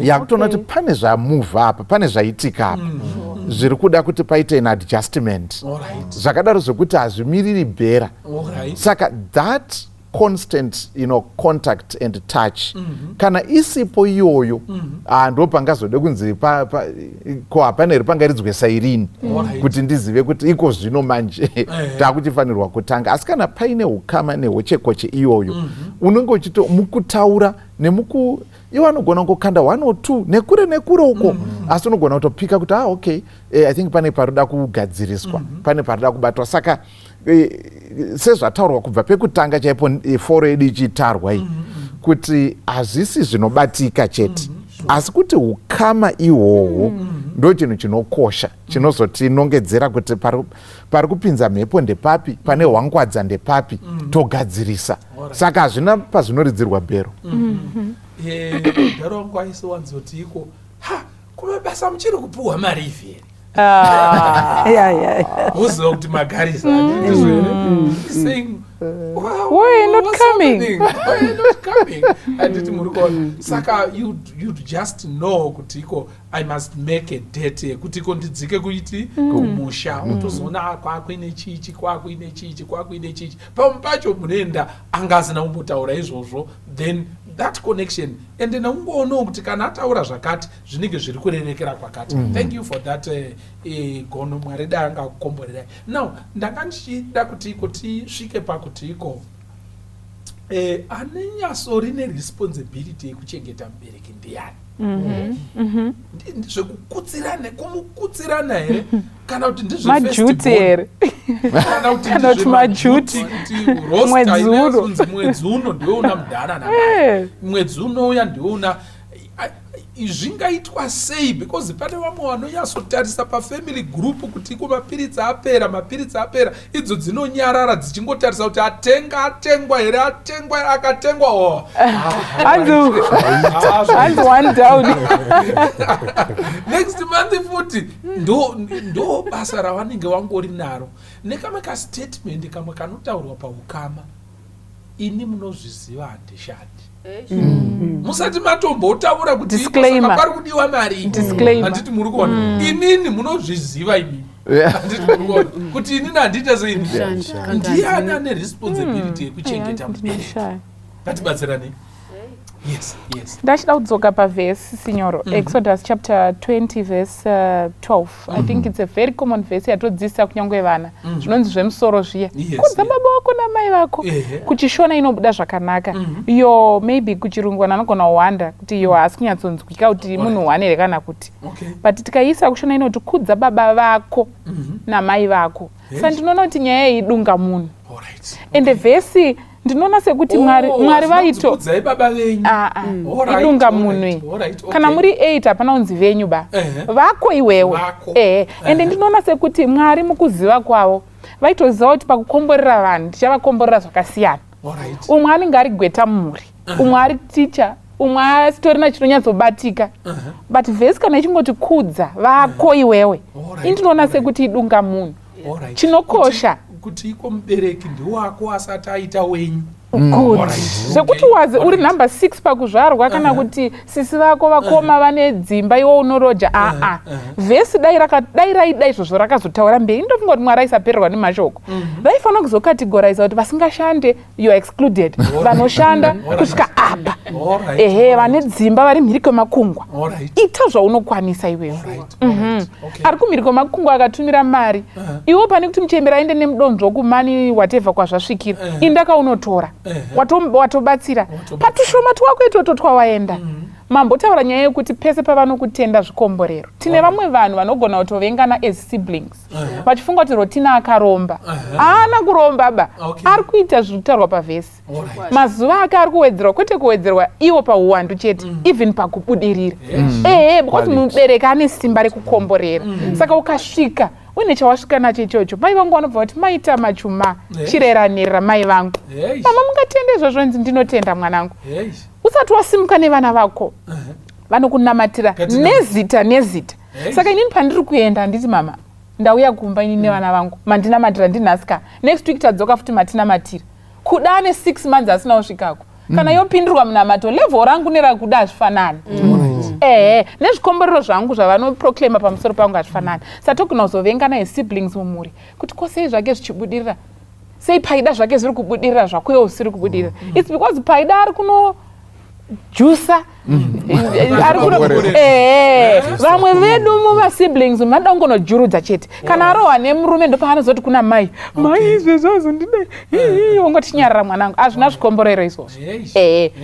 yakutoona kuti pane zvamuvha apa, pane zvaitika apa, zviri kuda kuti paite an adjustment, zvakadaro zvekuti hazvimiriri bhera. Saka that constant contact and touch kana isipo iyoyo ndo pangazode kunzi ko hapana here pangaridzwe sairini kuti ndizive kuti iko zvino manje takuchifanirwa kutanga. Asi kana paine ukama nehochekoche iyoyo unenge uchito mukutaura nemuku iwo anogona kukanda 1 or 2 nekure uko, asi unogona kutopika kuti okay, I think pane paroda kugadziriswa, pane paroda kubatwa. Saka sezvataurwa kubva pekutanga chaipo foro yedu ichitarwa iyi kuti hazvisi zvinobatika chete, asi kuti ukama ihwohwo ndo chinhu chinokosha chinozotinongedzera kuti pari kupinza mhepo ndepapi, pane hwangwadza ndepapi, togadzirisa. Saka hazvina pazvinoridzirwa bhero. Dharo wangu aisiwanzoti iko kumabasa muchiri kupuhwa mari ivhiri uziva kuti magarisani saying why not coming? Anditi muri kuona. Saka you'd just know kuti iko I must make a date yekuti iko ndidzike kuiti kumusha, utozoona kwakuine chichi kwakuine chichi pamwe pacho munoenda angazina kumbotaura izvozvo, then that connection, and then ungoona kuti kana ataura zvakati zvinenge zviri kurerekera kwakati. Thank you for that gono Mwari danga kukomborerai. Now ndanga ndichida kuti svike pakuti iko ane nyasori neresponsibility yekuchengeta mubereki ndiani? Zvekukutsirana, kumukutsirana here kana kuti ndizvemajuti here, kana kuti majuti kuti rosta inonzi mwedzi uno ndiona mudhara namai, mwedzi unouya ndiona. zvingaitwa sei, because pane vamwe vanonyatsotarisa pafamily group kuti iko mapiritsi apera idzo dzinonyarara dzichingotarisa kuti atengwa here akatengwa hands one down. Next month futi ndo basa ravanenge vangori naro nekamwe kastatement kamwe kanotaurwa paukama ini munozviziva handishandi. Musati matombotaura kuti pari kudiwa mari handiti muri kuona inini munozviziva inini kuti inini handita seini ndiani ane responsibility yekuchengeta mubereki. Ngatibatsirane. Yes. Ndachida kudzoka pavhesi sinyoro Exodus chapter 20 verse 12. I think it's a very common verse yatodzidzisa kunyangwe vana zvinonzi zvemusoro zviya kudza baba vako namai vako kuchishona inobuda zvakanaka iyo maybe kuchirungu vanhu anogona kuwanda kuti iyo haasi kunyatsonzwika kuti munhu wane here kana kuti but tikaisa kushona inoti kudza baba vako namai vako sa ndinoona kuti nyaya yeidunga munhu ende vhesi ndinoona sekuti mwari vaito idunga munhu kana muri 8 hapana unzi venyu ba vako iwewe ende ndinoona sekuti mwari mukuziva kwavo vaitoziva kuti pakukomborera vanhu ndichavakomborera zvakasiyana. Umwe anenge ari gweta mumhuri, umwe ari ticha, umwe asitorina chinonyatsobatika but vhesi kana ichingoti kudza vako iwewe indinoona sekuti idunga munhu chinokosha kuti iko mubereki ndiwako asati aita wenyu. Good. Zvekuti wazi uri number 6 pakuzvarwa kana kuti sisi vako vakoma vane dzimba iwo unoroja vhesi dai raida izvozvo rakazotaura mberi ndofunga kuti mwari aisapererwa nemashoko vaifanira kuzokategoriza kuti vasingashande you are excluded vanoshanda kusvika apa vane dzimba vari mhiri kwemakungwa ita zvaunokwanisa iwewe. Ari kumhiri kwemakungwa akatumira mari iwo pane kuti muchembera aende nemudonzvo kumani whatever kwazvasvikira indakaunotora watobatsira patushoma twako itoto twawaenda mambotaura nyaya yekuti pese pavanokutenda zvikomborero tine vamwe vanhu vanogona kutovengana as siblings vachifunga kuti rotina akaromba haana kuromba ba ari kuita zvinotaurwa pavhesi mazuva ake ari kuwedzerwa kwete kuwedzerwa iwo pauwandu chete even pakubudirira because mubereki ane simba rekukomborera saka ukasvika une chawasvika nacho ichocho mai vangu vanobva kuti maita machuma chireranirira mai vangu mama mungatende izvozvo ndinotenda mwanangu usati wasimuka nevana vako vanokunamatira nezita saka inini pandiri kuenda handiti mama ndauya kumba inini nevana vangu mandinamatira ndinhasika next week tadzoka futi matinamatira kuda ane 6 months asina kusvikako kana yopindurwa munamato level rangu nerakuda hazvifanani nezvikomborero zvangu zvavanoproclaima pamusoro pangu hazvifanani satogona kuzovengana siblings mumhuri kuti kosei zvake zvichibudirira sei paida zvake zviri kubudirira zvakuyo usiri kubudirira it's because paida ari kunojusa vamwe vedu muvasiblings mada kungonojurudza chete kana arohwa nemurume ndopaanozoti kuna mai izvezvozvo ndine ongoti chinyarara mwanangu hazvina zvikomborero izvozvo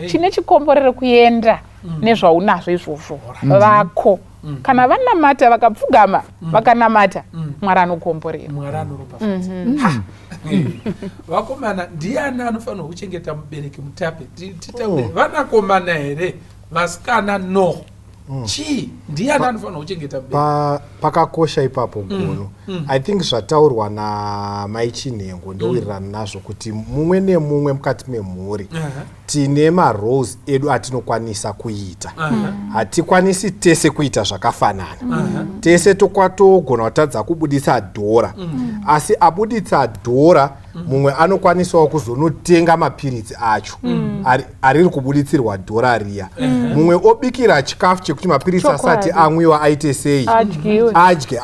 chine chikomborero kuenda nezvaunazvo izvozvo vako kana vanamata vakapfugama vakanamata mwari anokomborera. Vakomana ndiani anofanira kuchengeta mubereki mutape titaure vanakomana here vasikana no chii ndiani anofanira kuchengeta mubereki pakakosha ipapo mbono I think zvataurwa namai Chinhengo ndowirirana nazvo kuti mumwe nemumwe mukati memhuri tine maroles edu atinokwanisa kuita hatikwanisi tese kuita zvakafanana tese togona kutadza kubudisa dhora asi abuditsa dhora mumwe anokwanisawo kuzonotenga mapiritsi acho ariri kubuditsirwa dhora riya mumwe obikira chikafu chekuti mapiritsi asati amwiwa aite sei adye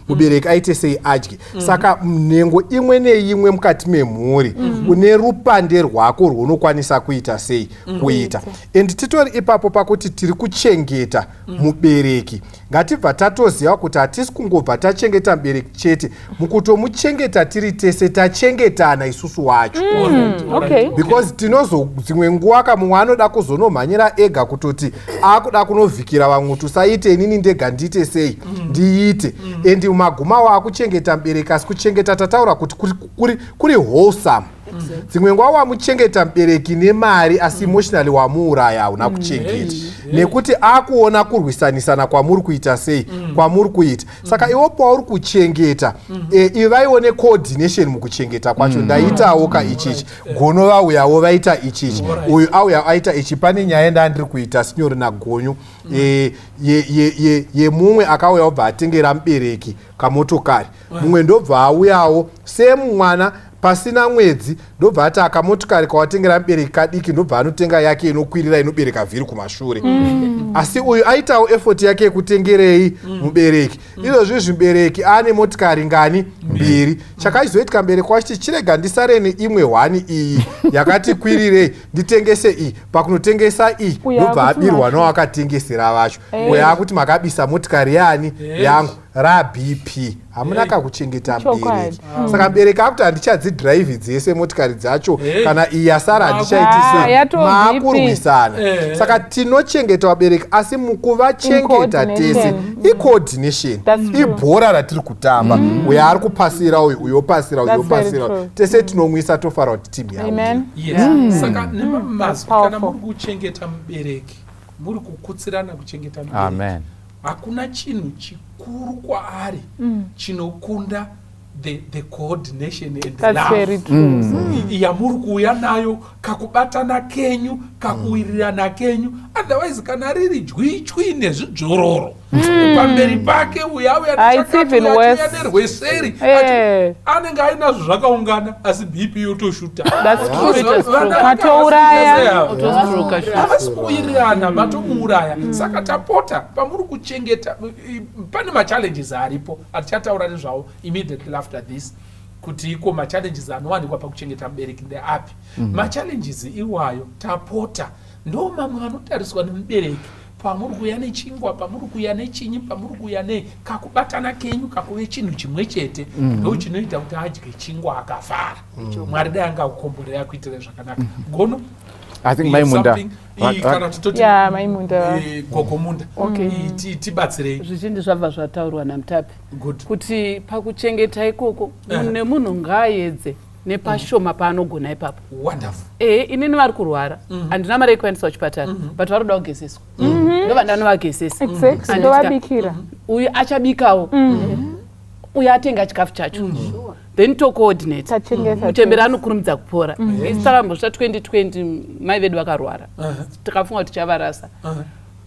mubereki aite sei adye saka nhengo imwe neimwe mukati memhuri une rupande rwako rwaunokwanisa kuita sei kuita and titori ipapo pakuti tiri kuchengeta mubereki ngatibva tatoziva kuti hatisi kungobva tachengeta mubereki chete mukutomuchengeta tiri tese tachengetana isusu wacho because dzimwe nguva kamumwe anoda kuzonomhanyira ega kutoti akuda kunovhikira vamwe tusaite inini ndega ndiite sei ndiite and maguma waakuchengeta mubereki asi kuchengeta tataura kuti kuri wholesome dzimwe nguva wamuchengeta mubereki nemari asi emotionally wamuuraya hauna kuchengeta nekuti akuona kurwisanisana kwamuri kuita sei kwamuri kuita. Saka iwo pauri kuchengeta ivaiwo necoordination mukuchengeta kwacho. Ndaitawo ka ichichi, gono vauyawo vaita ichichi, uyu auya aita ichi. Pane nyaya ndandiri kuita sinyori nagonyo yemumwe akauya obva atengera mubereki kamotokari, mumwe ndobva auyawo semwana pasina mwedzi ndobva ati akamotokari kawatengera mubereki kadiki ndobva anotenga yake inokwirira inobereka vhiri kumashure. Asi uyu aitawo effort yake yekutengerei mubereki. Izvozvi mubereki ane motikari ngani 2. Chakaizoitika mubereki wacho chirega ndisare neimwe 1 iyi yakati kwirirei nditengese iyi, pakunotengesa iyi ndobva abirwa nawakatengesera vacho. Uyo akuti makabisa motikari yani yangu raBP. Hamuna kakuchengeta mubereki. Saka mubereki akuti handichadzidhiraivhi dzese motikari dzacho, kana iyi yasara handichaitise maakurwisana. Saka tinochengeta vabereki, asi mukuvachengeta tese icoordination, ibhora ratiri kutamba. Uyo ari kupasira uyu, uyo opasira uyu, opasira uyu, tese tinomwisa tofara kuti timu yavo. Saka nemamazwi kana muri kuchengeta mubereki muri kukutsirana kuchengeta mubereki, hakuna chinhu chikuru kwaari chinokunda the coordination and the love yamuri kuuya nayo, kakubatana kenyu, kakuwirirana kenyu. Otherwise kana riri jwichwi nezvidzvororo pamberi pake uyauya nerweseri anenge ainazvo zvakaungana, asi BP yotoshuta. Havasi kuwirirana, matomuuraya. Saka tapota pamuri kuchengeta, pane machallenges aripo, atichataura nezvawo immediately after this, kuti iko machallenges anowanikwa pakuchengeta mubereki ndeapi. Machallenges iwayo tapota ndo mamwe anotariswa nemubereki pamuri kuya nechingwa, pamuri kuya nechinyi, pamuri kuya kakubatana kenyu kakuve chinhu chimwe chete, ndo chinoita kuti adye chingwa akafara. Mwari dai angakukomborera kuitira zvakanaka. Gono I think Maimunda. Kana tutoti Maimunda. Gogomunda. Tibatsirei. Zvizhinji zvabva zvataurwa naMutapi. Kuti pakuchengeta ikoko nemunhu ngaaedze nepashoma paanogona ipapo. Wonderful. Inini vari kurwara, handina mari yekuendesa kuchipatara, but varoda kugezeswa. Ndova ndanovagezesa. Ndovabikira. Uyu achabikawo. Uyu atenga chikafu chacho. Then tocoordinate. Mutembera anokurumidza kupora. Takambosvika 2020 mai vedu vakarwara. Tikafunga kuti tichavarasa.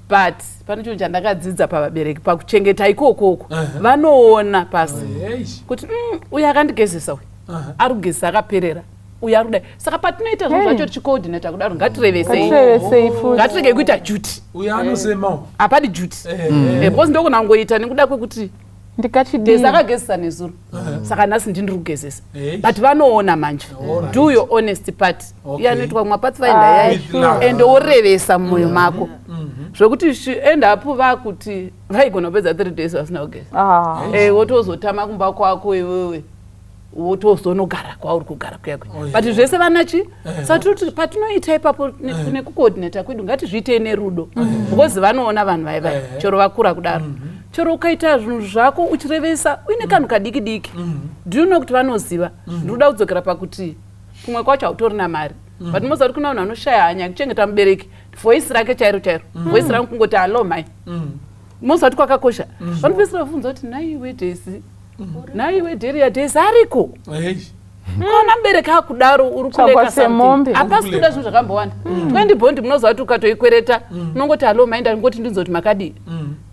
But pane chinhu chandakadzidza pavabereki pakuchengeta ikokoko. Vanoona pasi kuti uyu akandigezesa uyu. Ari kugezesa akaperera. Uyu ari kudai. Saka patinoita zvinhu zvacho tichicoordinata kudaro ngatirevesei. Ngatirege kuita duty. Uyu anosemawo. Hapadi duty. Because ndokona kungoita nekuda kwekuti ndikachideza akagezesa nezuro. Saka nhasi ndiri kugezesa. But vanoona manje. Do your honest part. Yanoitwa mwapathfinder yayi and orevesa mumwoyo mako. Zvokuti enda apo vakuti vaigona kupedza 3 days vasina kugeza. Wotozotama kumba kwako iwewe. Wotozonogara kwauri kugara kuyakwe. But zvese vanachi satuti patinoita ipapo nekucoordinata kwedu ngatizviitei nerudo. Because vanoona vanhu vaiva chero vakura kudaro. Chero ukaita zvinhu zvako uchirevesa uine kanhu kadiki diki. Ndinoona kuti vanoziva. Ndinoda kudzokera pakuti kumwe kwacho hautori namari. But mozati kuna vanhu vanoshaya hanya kuchengeta mubereki. Voice rake chairo chairo. Voice rangu kungoti hello mai. Mozati kwakakosha. Vanopedzisira vabvunza kuti naiwe Daisy. Naiwe Deria Daisy ariko. Kona mubereki akudaro uri kuleka something. Hapasi kuda zvinhu zvakambowanda. 20 bondi munoziva kuti ukatoikwereta unongoti hello mai ndangoti ndinzoti makadii.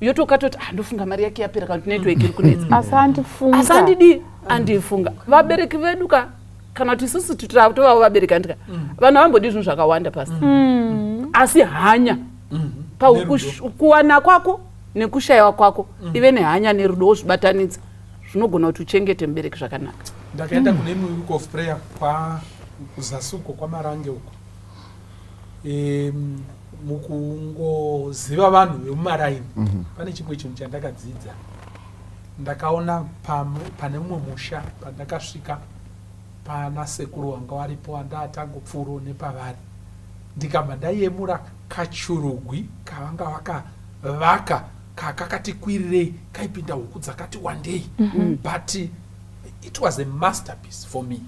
Yotokatoti ndofunga mari yake yapera kana network iri kunetsa. Asandifunga. Asandidi andifunga. Vabereki vedu kana kuti isusu totova vabereki andika. Vanhu vambodi zvinhu zvakawanda pasi. Asi hanya pakuwana kwako nekushayiwa kwako ive nehanya nerudo wozvibatanidza zvinogona kuti uchengete mubereki zvakanaka. Ndakaenda kune imwe week of prayer kuzasuko kwaMarange uko. Mukungoziva vanhu vemumaraini. Pane chimwe chinhu chandakadzidza. Ndakaona pane mumwe musha pandakasvika pana sekuru wanga varipo andatangopfuro nepavari. Ndikabva ndaiyemura kachurugwi kavanga vakavaka kakati kwirirei kaipinda huku dzakati wandei. But it was a masterpiece for me.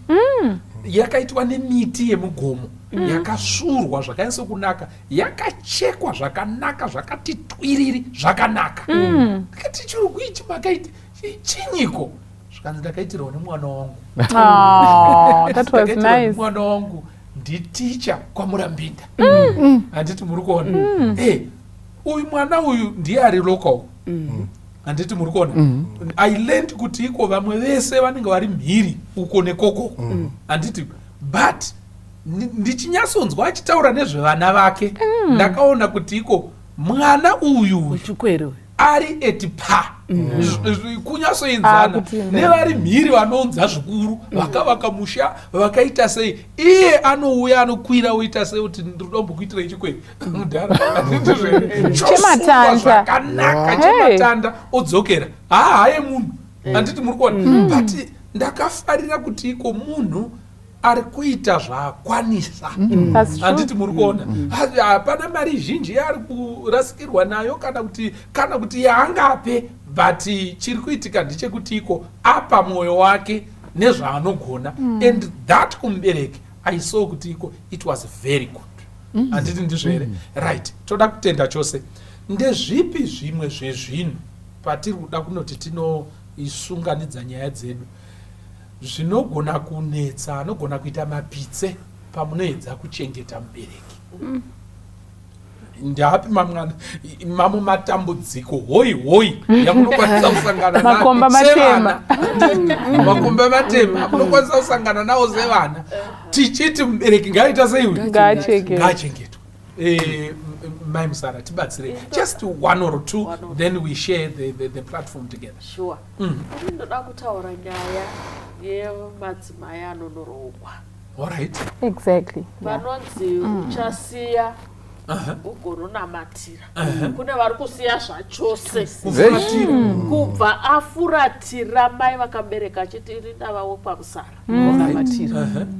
Yakaitwa nemiti yemugomo yakasvuurwa zvakanyatso kunaka, yakachekwa zvakanaka, zvakati twiriri zvakanaka. Akati chiri kuichi makaiti chinyiko zvakanzi ndakaitirawo nemwana wangu. That was nice. Mwana wangu nditicha kwaMurambinda. Handiti muri kuona. Uyu mwana uyu ndiye ari local. Handiti muri kuona. I learned kuti iko vamwe vese vanenge vari mhiri uko nekoko. Handiti but ndichinyatsonzwa achitaura nezvevana vake ndakaona kuti iko mwana uyu ari etipa kunyatsoenzana nevari mhiri vanounza zvikuru vakavaka musha vakaita sei, iye anouya anokwira oita sei kuti ndinotombokuitirai chikwei zvakanaka chematanda odzokera haye munhu. Handiti muri kuona. But ndakafarira kuti iko munhu ari kuita zvakwanisa. Handiti muri kuona. Hapana mari zhinji yaari kurasikirwa nayo kana kuti yaangape, but chiri kuitika ndechekuti iko apa mwoyo wake nezvaanogona. And that kumubereki I saw kuti iko it was very good. Handiti ndizvo here. Right, toda kutenda chose. Ndezvipi zvimwe zvezvinhu patiri kuda kunoti tinoisunganidza nyaya dzedu zvinogona kunetsa, anogona kuita mapitse pamunoedza kuchengeta mubereki? Ndapi mamwe matambudziko hoi yamunokwanisa kusangana makomba matema makomba matema munokwanisa kusangana nawo sevana tichiti mubereki ngaita sei ngachengetwa? Mai Musara, tibatsire just one or two, then we share the platform together. Sure. Ndoda kutaura nyaya yemadzimai anonorohwa. All right. Exactly. Vanonzi uchasiya ugononamatira. Kune vari kusiya zvachose kubva afuratira mai vakabereka achiti iri ndavawo pamusara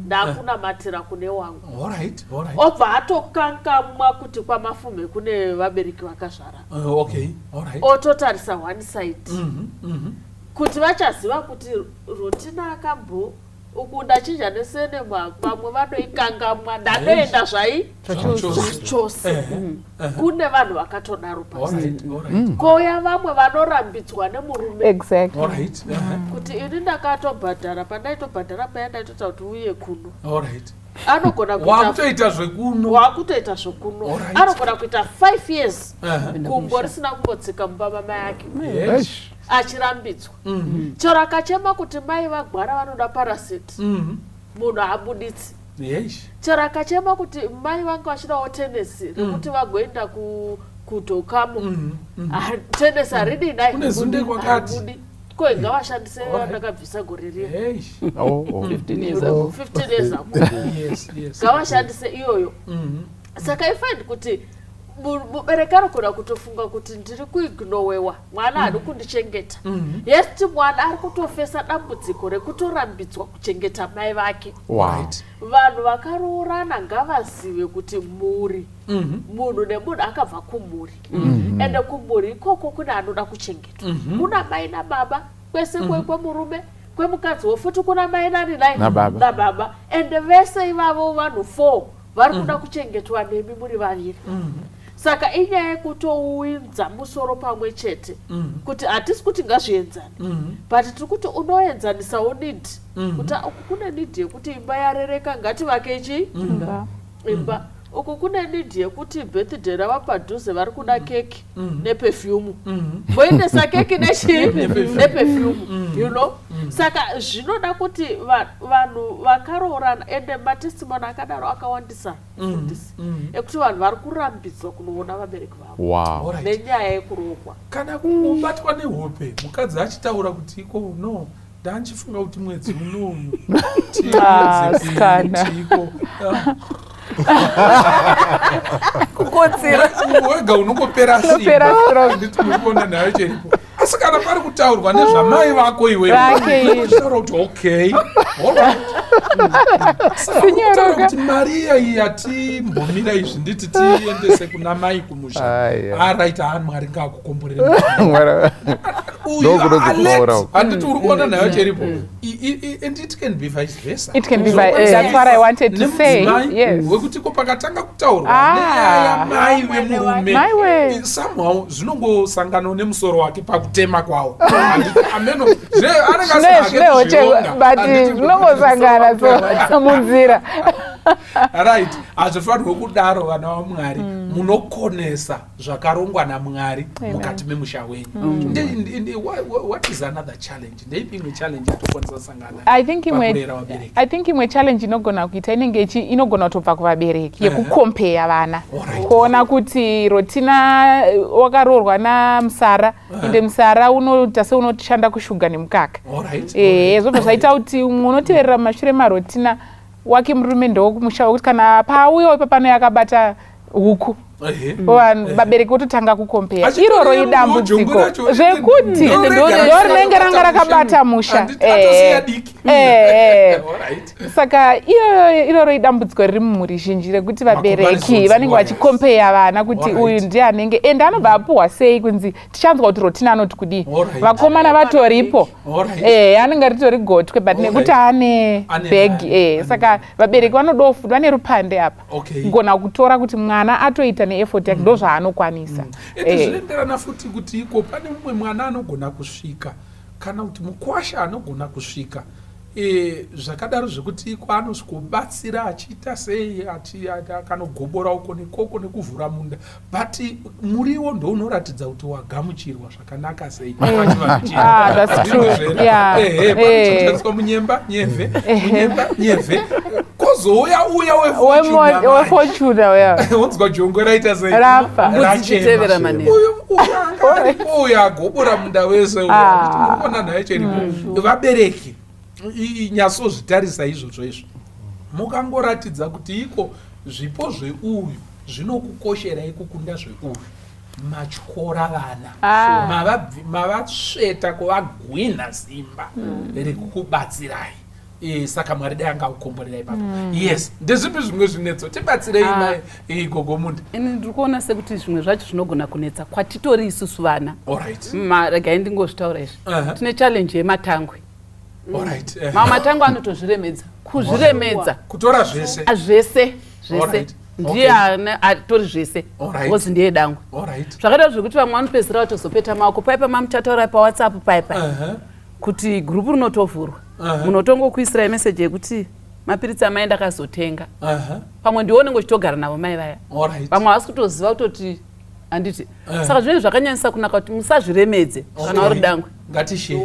ndakunamatira kune wangu. Obva atokangamwa kuti kwamafume kune vabereki vakazvara. Ototarisa one side kuti vachaziva kuti Rotina akambo uku ndachinja nesene vamwe vanoikangamwa ndanoenda zvachose. Kune vanhu vakatodaro pasi koya vamwe vanorambidzwa nemurume kuti ini ndakatobhadhara pandaitobhadhara paya ndaitota kuti uye kuno anogona wakutoita zvekuno anogona kuita 5 years kumbo risina kumbotsika mubaba mai ake achirambidzwa. Chero akachema kuti mai vagwara vanoda parasiti munhu haabuditsi. Chero akachema kuti mai vangu vachidawo tenesi rekuti vagoenda kudhokamo tenesi haridii naibudi ko ngavashandise ndakabvisa gore riya 15 years ago ngavashandise iyoyo. Saka ifind kuti mubereki anogona kutofunga kuti ndiri kuignowewa, mwana hari kundichengeta. Yes, ti mwana ari kutofesa dambudziko rekutorambidzwa kuchengeta mai vake. Vanhu vakaroorana ngavazive kuti muri munhu nemunhu akabva kumuri ende kumuri ikoko kune anoda kuchengetwa. Kuna mai nababa kwese kwemurume kwemukadzi wofuti kuna mai nani nababa ende vese ivavo vanhu 4 vari kuda kuchengetwa nemi muri vaviri. Saka inyaya yekutouinza musoro pamwe chete kuti hatisi kuti ngazvienzane but tiri kuti unoenzanisawo need kuti uku kune need yekuti imba yarereka ngativake ichi imba, uku kune need yekuti birthday rava padhuze vari kuda keki neperfume voendesa keki neperfume you know. Saka zvinoda kuti vanhu vakaroorana ende matestimony akadaro akawandisa fundisi ekuti vanhu vari kurambidzwa kunoona vabereki vavo nenyaya yekurohwa kana kubatwa nehope. Mukadzi achitaura kuti iko no ndanchifunga kuti mwedzi unoyu tiko kukotsira wega unongopera simba nditi mukuona nayo cheripo. Asi kana pari kutaurwa nezvamai vako iweyotaura kuti okay alright kuti Maria iyi atimbomira izvi nditi tiendese kuna mai kumusha alright Mwari ngaakukomborere handiti uri kuona nayo chiripo. And it can be vice versa. It can be that's what I wanted to say. Yes. Wekuti ko pakatanga kutaurwa nenyaya mai vemurume somehow zvinongosangana nemusoro wake pakutema kwawo. Ameno zvinongosangana munzira. Right. Hazvifanirwe kudaro vana vaMwari. Munokonesa zvakarongwa naMwari mukati memusha wenyu. What is another challenge? Ndeipi imwe challenge yatokonesa sangana? I think imwe challenge inogona kuita inogona kutobva kuvabereki yekukompea vana. Kuona kuti Rotina wakaroorwa naMsara ende Msara unoita seunoshanda kushuga nemukaka. Zvobva zvaita kuti umwe unoteverera mumashure maRotina wake murume ndokumusha kuti kana pauyawo ipapano yakabata huku vabereki vototanga kukompea. Iroro idambudziko zvekuti ndorinenge ranga rakabata musha. Saka iroro idambudziko riri mumhuri zhinji rekuti vabereki vanenge vachikompea vana kuti uyu ndiye anenge ende anobva apuhwa sei kunzi tichanzwa kuti Rotina anoti kudii, vakomana vatoripo anenge ritori gotwe but nekuti ane bhegi. Saka vabereki vanodawo futi vane rupande apa kugona kutora kuti mwana atoita neeffort yake ndo zvaanokwanisa. Zvinoenderana futi kuti iko pane mumwe mwana anogona kusvika kana kuti mukwasha anogona kusvika zvakadaro zvekuti iko anosvikobatsira achiita sei akanogobora uko nekoko nekuvhura munda but muriwo ndounoratidza kuti wagamuchirwa zvakanaka sei. Panozotariswa munyemba nyevhe kozouya wefortuna wonzwa jongo raita sei rachitevera maneno uyu agobora munda wese murikuona naye cheripo. Vabereki nyasozvitarisa izvozvo izvo mukangoratidza kuti iko zvipo zveuyu zvinokukosherai kukunda zveuyu matyora vana mavasveta kuvagwina simba rekukubatsirai. Saka Mwari dai angaukomborera ipapo. Yes, ndezvipi zvimwe zvinetso tibatsirei mai Gogomunda? Ndiri kuona sekuti zvimwe zvacho zvinogona kunetsa kwatitori isusu vana. Regai ndingozvitaura izvi tine challenge yematangwe. Matangwe anotozviremedza kuzviremedza kutora zvese ndiye atori zvese ozi ndiye dangwe. Zvakadaro zvekuti vamwe vanopedzisira vatozopeta maoko paipa mamuchataura paWhatsApp paipa kuti gurupu rinotovhurwa munotongokuisirai meseji yekuti mapiritsi amai ndakazotenga. Pamwe ndione ngochitogara navo mai vaya pamwe havasi kutoziva kutoti handiti. Saka zvinenge zvakanyanyisa kunaka kuti musazviremedze kana uri dangwe.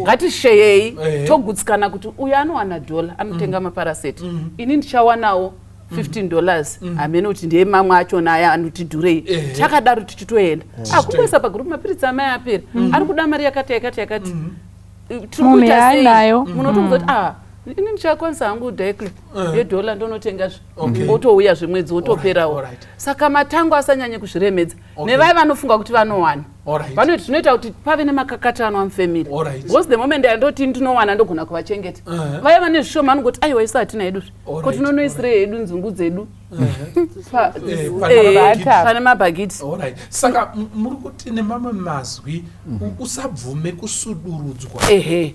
Ngatisheyei togutsikana kuti uyu anowana $, anotenga maparaseti ini ndichawanawo $15 hamene kuti ndiye mamwe achona aya anotidhurei takadaro tichitoenda akutoisa pagurupu mapiritsi amai apera ari kuda mari yakati tirikuita sei munotongoza kuti ini ndichakwanisa hangu dhekle $1 ndonotenga otouya zvemwedzi otoperawo. Saka matango asanyanye kuzviremedza nevai vanofunga kuti vanowana vanoti zvinoita kuti pave nemakakatano amufamily because the moment andoti ndinowana ndogona kuvachengeta. Vaya vane zvishoma anongoti aiwa isu hatina hedu kuti tinonoisirei hedu nzungu dzedu pane mabhagiti. Saka muri kuti nemamwe mazwi usabvume kusudurudzwa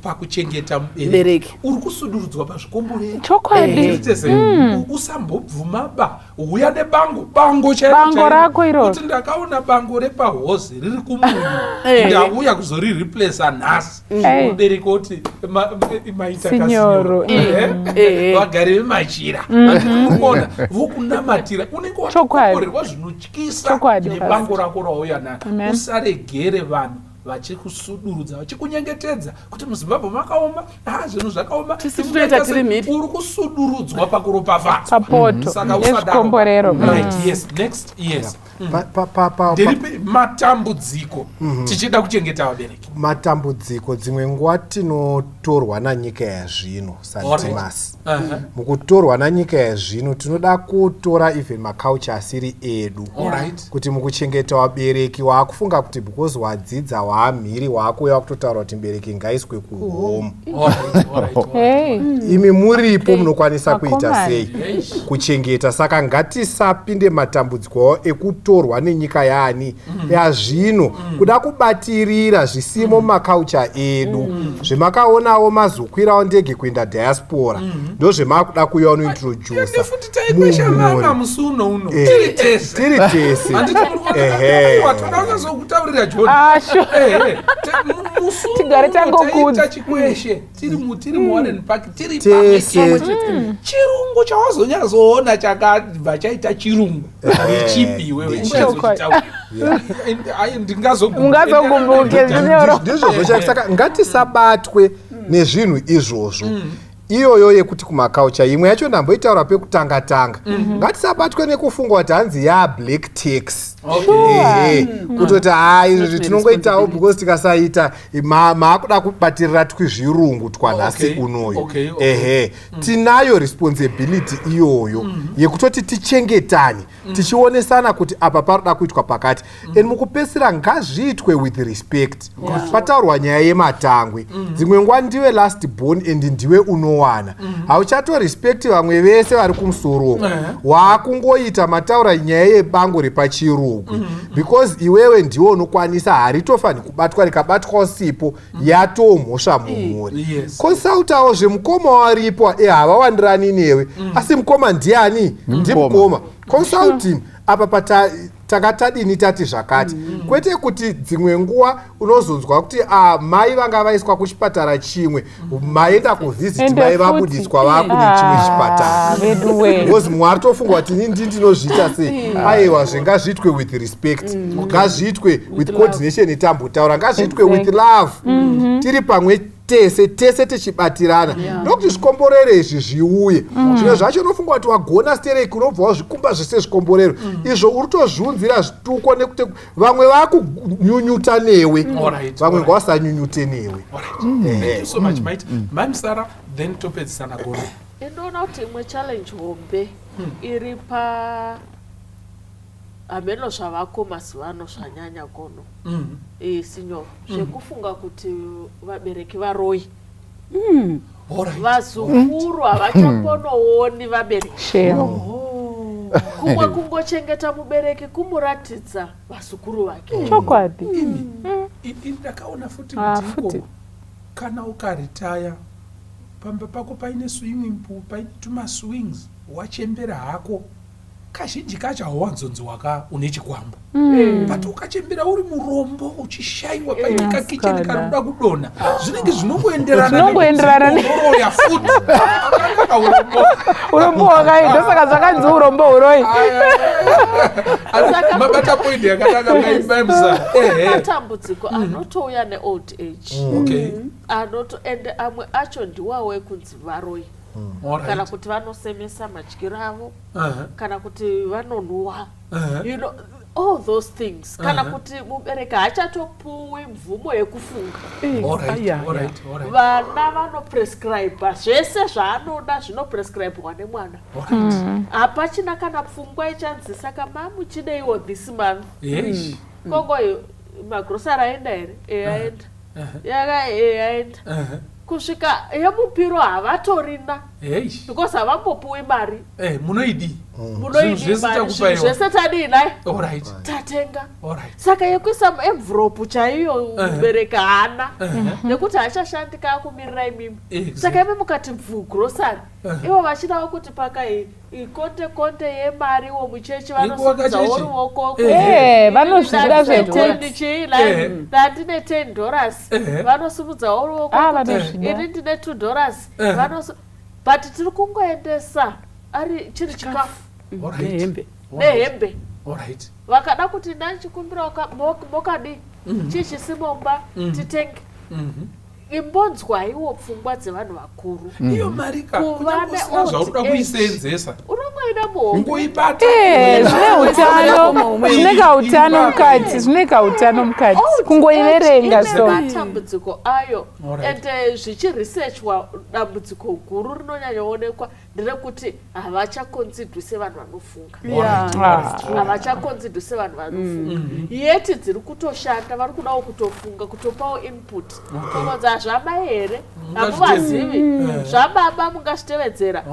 pakuchengeta mubereki. Uri kusudurudzwa pazvikomborero chokwadi. Usambobvuma uya nebango rako iroro kuti ndakaona bango repahozi riri kumunyu ndauya kuzorireplace nhasi. Mubereki kuti maita kasinyoro vagari vemachira murikuona vokunamatira unenge wakorerwa zvinotyisa nebango rako rauya naro. Usaregere vanhu vachikusudurudza vachikunyengetedza kuti muZimbabwe makaoma zvinhu zvakaoma uri kusudurudzwa pakuropafadzwa saka usakomborero. Ndiripi matambudziko tichida kuchengeta vabereki? Matambudziko dzimwe nguva tinotorwa nanyika yazvino Santimasi. Mukutorwa nanyika yazvino tinoda kutora even maculture asiri edu kuti mukuchengeta vabereki waakufunga kuti because wadzidza hwamhiri hwakuuya kutotaura kuti mbereki ngaiswe kuhome. Imi muripo munokwanisa kuita sei kuchengeta. Saka ngatisapinde matambudziko ekutorwa nenyika yani yazvino kuda kubatirira zvisimo mumakaucha edu zvemakaonawo mazokwirawo ndege kuenda diaspora ndozvemakuda kuuya unointrodusa tiri tese. Tigare tangokudza tiri muwarren park tiri pamwe chirungu chawazonyazoona chakabva chaita chirungu chipi wewe ndingazogumbuke ndizvozvo. Saka ngatisabatwe nezvinhu izvozvo. Iyoyo yekuti kumakaucha imwe yacho ndamboitaura pekutanga ngatisabatwe nekufunga kuti hanzi black tax kutoti izvozvi tinongoitawo because tikasaita maakuda kubatirira twizvirungu twanhasi unoyo. Tinayo responsibility iyoyo yekutoti tichengetani tichionesana kuti apa paroda kuitwa pakati and mukupesira ngazviitwe with respect. Pataurwa nyaya yematangwe dzimwe nguva ndiwe last born and ndiwe unowana hauchatorespecti vamwe vese vari kumusoro waakungoita mataura nyaya yebango repachirungu because iwewe ndiwe unokwanisa haritofani kubatwa rikabatwawo sipo yatomhosva mumhuri. Konsautawo zvemukoma waripo havawandirani newe asi mukoma ndiani? Ndimukoma. Consulting apa takatadini tati zvakati kwete kuti dzimwe nguva unozonzwa kuti mai vanga vaiswa kuchipatara chimwe maenda kuvhiziti mai vabudiswa vakune chimwe chipatara because mwari tofunga kuti ndinozviita sei. Aiwa zvengazviitwe with respect, ngazviitwe with coordination itambotaura, ngazviitwe with love tiri pamwe tese tichibatirana ndokuti zvikomborero izvi zviuye. Zvimwe zvacho unofunga kuti wagona stereki unobvawo zvikumba zvese zvikomborero izvo uri tozviunzira zvituko nekuti vamwe vakunyunyuta newe vamwe ngavasanyunyute newe. Mamsara then topedzisana gona. Inoona kuti imwe challenge hombe iri hameno zvavako mazuva ano zvanyanya gono sinyo zvekufunga kuti vabereki varoi vazukuru havachakonooni vabereki kumwe kungochengeta mubereki kumuratidza vazukuru vake. Chokwadi. Ndakaona futi kuti kana ukaritaya pamba pako paine swimming pool paine tumaswings wachembera hako kazhinji kacho hauwanzonzi une chikwambo but ukachembera uri murombo uchishaiwa paine kakicheni karuda kudonha zvinenge zvinongoenderana neoroya futi urombo wakaita saka zvakanzi urombo uroi mabata point yakatanga matambudziko anotouya neold age and amwe acho ndiwawo ekunzi varoi kana kuti vanosemesa madyiro avo kana kuti vanonwa all those things kana kuti mubereki haachatopuwi mvumo yekufunga. Vana vanoprescribe zvese zvaanoda zvinoprescribwa nemwana hapachina kana pfungwa ichanzi saka mamuchideiwo this month kongoyo magrosari aenda here aenda aenda kusvika yemupiro havatorina because havambopuwi mari munoidi mari zvese tadinai tatenga saka yekuisa envelope chaiyo mubereki haana nekuti hachashandika akumirira imimi saka imi mukati mvugurosari ivo vachidawo kuti pakai ikonte yemari wo muchechi vanosumudzawo ruoko vanozvida chii ndandine $10 vanosumudzawo ruoko ini ndine $2 but tiri kungoendesa ari chiri chikafu nehembe vakada kuti ndanchikumbira mokadi chichisimomba titenge imbonzwaiwo pfungwa dzevanhu vakuru iyo mari zvakuda kuisenzesa unongo zvine kautano mukati kungoiverenga matambudziko ayo and zvichiresearchwa dambudziko guru rinonyanyaonekwa nderekuti havachakonzidwi sevanhu vanofunga havachakonzidwi sevanhu vanofunga yeti dziri kutoshanda vari kudawo kutofunga kutopawo input konza zvamai here hamuvazivi zvababa mungazvitevedzera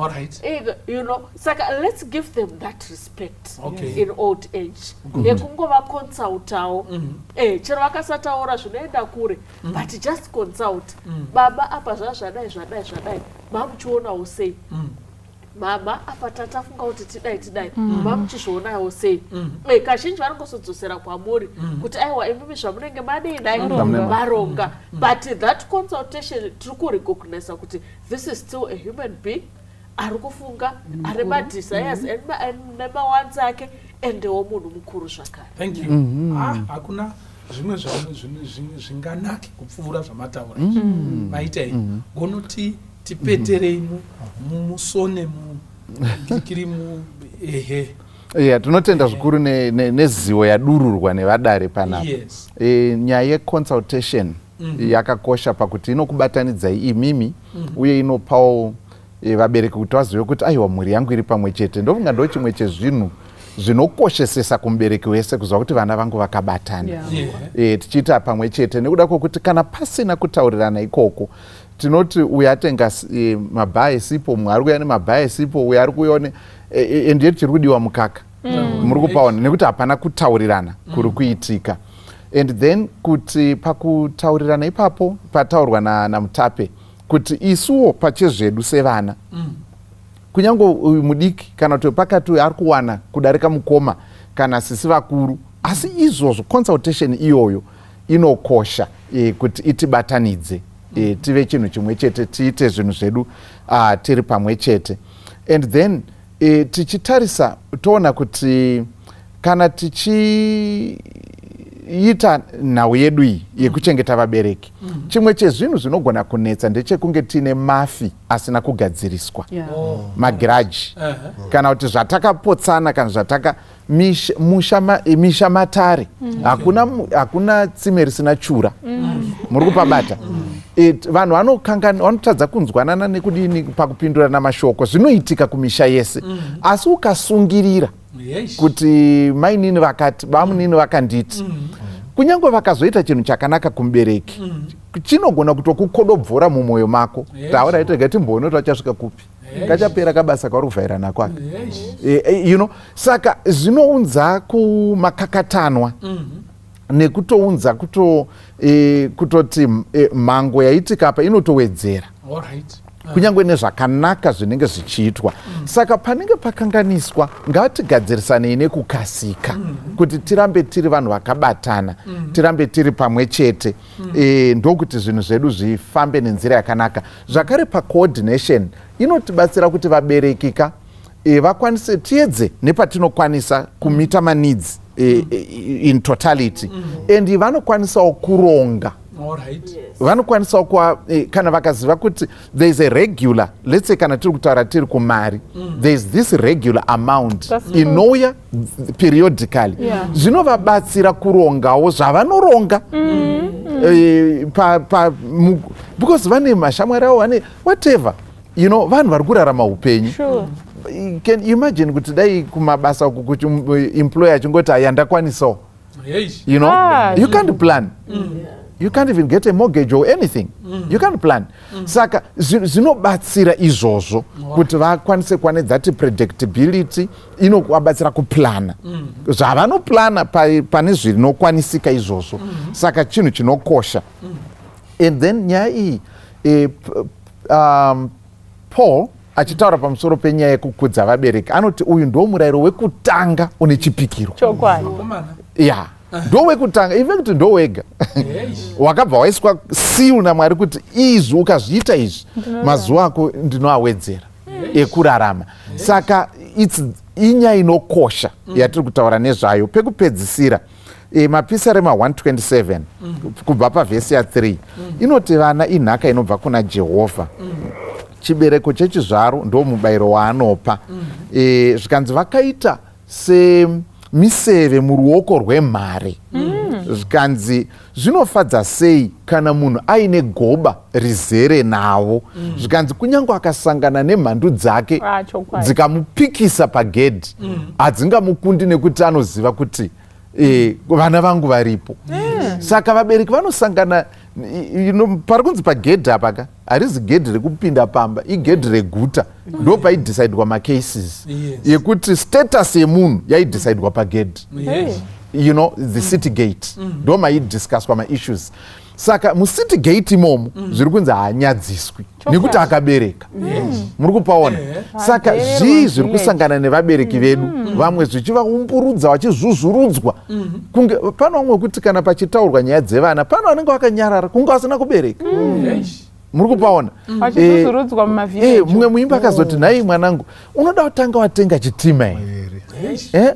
saka let's give them that respect in old age yekungova consultawo chero vakasataura zvinoenda kure but just consult baba apa zvadai mamuchionawo sei mama apa tatafunga kuti tidai mamuchizvionawo sei kazhinji vanongosodzosera kwamuri kuti aiwa imimi zvamunenge madai maronga but that consultation tiri kurecognize kuti this is still a human being ari kufunga ari madesires nemawanzi ake endewo munhu mukuru zvakare. Thank you. Hakuna zvimwe zvinganaki kupfuura zvamataura maitai gonoti tipeterei mumusone mukiri tinotenda zvikuru nezivo yadururwa nevadare panapa. Nyaya yeconsultation yakakosha pakuti inokubatanidzai imimi uye inopawo vabereki kuti vazive kuti aiwa mhuri yangu iri pamwe chete. Ndofunga ndo chimwe chezvinhu zvinokoshesesa kumubereki wese kuziva kuti vana vangu vakabatana tichiita pamwe chete, nekuda kwokuti kana pasina kutaurirana ikoko tinoti uyu atenga mabhaa esipo, mumwe ari kuuya nemabhaa esipo, uyu ari kuuya endi yedu chiri kudiwa mukaka muri kupaona, nekuti hapana kutaurirana kuri kuitika. And then kuti pakutaurirana ipapo pataurwa namutape kuti isuwo pachezvedu sevana kunyange uyu mudiki kana kuti pakati ari kuwana kudarika mukoma kana sisi vakuru, asi izvozvo consultation iyoyo inokosha kuti itibatanidze tive chinhu chimwe chete, tiite zvinhu zvedu tiri pamwe chete. And then tichitarisa toona kuti kana tichiita nhau yedu iyi yekuchengeta vabereki, chimwe chezvinhu zvinogona kunetsa ndechekunge tiine mafi asina kugadziriswa, magiraji kana kuti zvatakapotsana kana zvataka misha matare, hakuna tsime risina chura, muri kupabata. Vanhu vanotadza kunzwanana nekudini pakupindurana mashoko, zvinoitika kumisha yese, asi ukasungirira kuti mainini vakati bamunini vakanditi, kunyange vakazoita chinhu chakanaka kumubereki chinogona kutokukodobvora mumwoyo mako, taura itega timboone kuti vachasvika kupi, kachapera kabasa kauri kuvhairana kwake. Saka zvinounza kumakakatanwa nekutounza kutoti mhango yaitika apa inotowedzera kunyange nezvakanaka zvinenge zvichiitwa. Saka panenge pakanganiswa ngatigadzirisane nekukasika kuti tirambe tiri vanhu vakabatana, tirambe tiri pamwe chete, ndokuti zvinhu zvedu zvifambe nenzira yakanaka. Zvakare pacoordination inotibatsira kuti vaberekika vakwanise tiedze nepatinokwanisa kumita maneeds in totality, and vanokwanisawo kuronga. Vanokwanisawo kana vakaziva kuti there is a regular, let's say kana tiri kutaura tiri kumari, there is this regular amount inouya periodically, zvinovabatsira kurongawo zvavanoronga because vane mashamwari avo, vane whatever, vanhu vari kurarama upenyu. Can you imagine kuti dai kumabasa uku kuti employer achingoti ayandakwanisawo, you can't plan. You can't even get a mortgage or anything. You can't plan. Saka zvinobatsira izvozvo kuti vakwanise kuwane that predictability, inokuvabatsira kuplana zvavanoplana pane zvinokwanisika izvozvo. Saka chinhu chinokosha. And then nyaya iyi Paul achitaura pamusoro penyaya yekukudza vabereki anoti uyu ndo murayiro wekutanga une chipikiro. Ndo wekutanga, in fact ndo wega wakabva waiswa seal naMwari kuti izvi ukazviita izvi mazuva ako ndinoawedzera ekurarama. Saka inyaya inokosha yatiri kutaura nezvayo. Pekupedzisira mapisarema 127 kubva pavhesi ya 3 inoti vana inhaka inobva kuna Jehovha chibereko chechizvaro ndo mubayiro waanopa. Zvikanzi vakaita semiseve muruoko rwemhare. Zvikanzi zvinofadza sei kana munhu aine goba rizere nawo. Zvikanzi kunyange akasangana nemhandu dzake dzikamupikisa pagedhi hadzingamukundi nekuti anoziva kuti vana vangu varipo. Saka vabereki vanosangana pari kunzi pagedhi apaka harizi gedhi rekupinda pamba, igedhi reguta. Ndo paidhisaidwa macases yekuti status yemunhu yaidhisaidwa pagedhi. You know, the city gate. Ndo maidiscusswa maissues. Saka mucity gate imomo zviri kunzi haanyadziswi nekuti akabereka. Muri kupaona? Saka zvii zviri kusangana nevabereki vedu, vamwe zvichivaumburudza vachizvuzvurudzwa. Kunge pano vamwe kuti kana pachitaurwa nyaya dzevana pano vanenge vakanyarara kunge vasina kubereka. Muri kupaona? Mumwe muimba akazoti nhai mwanangu unoda kutanga watenga chitima here?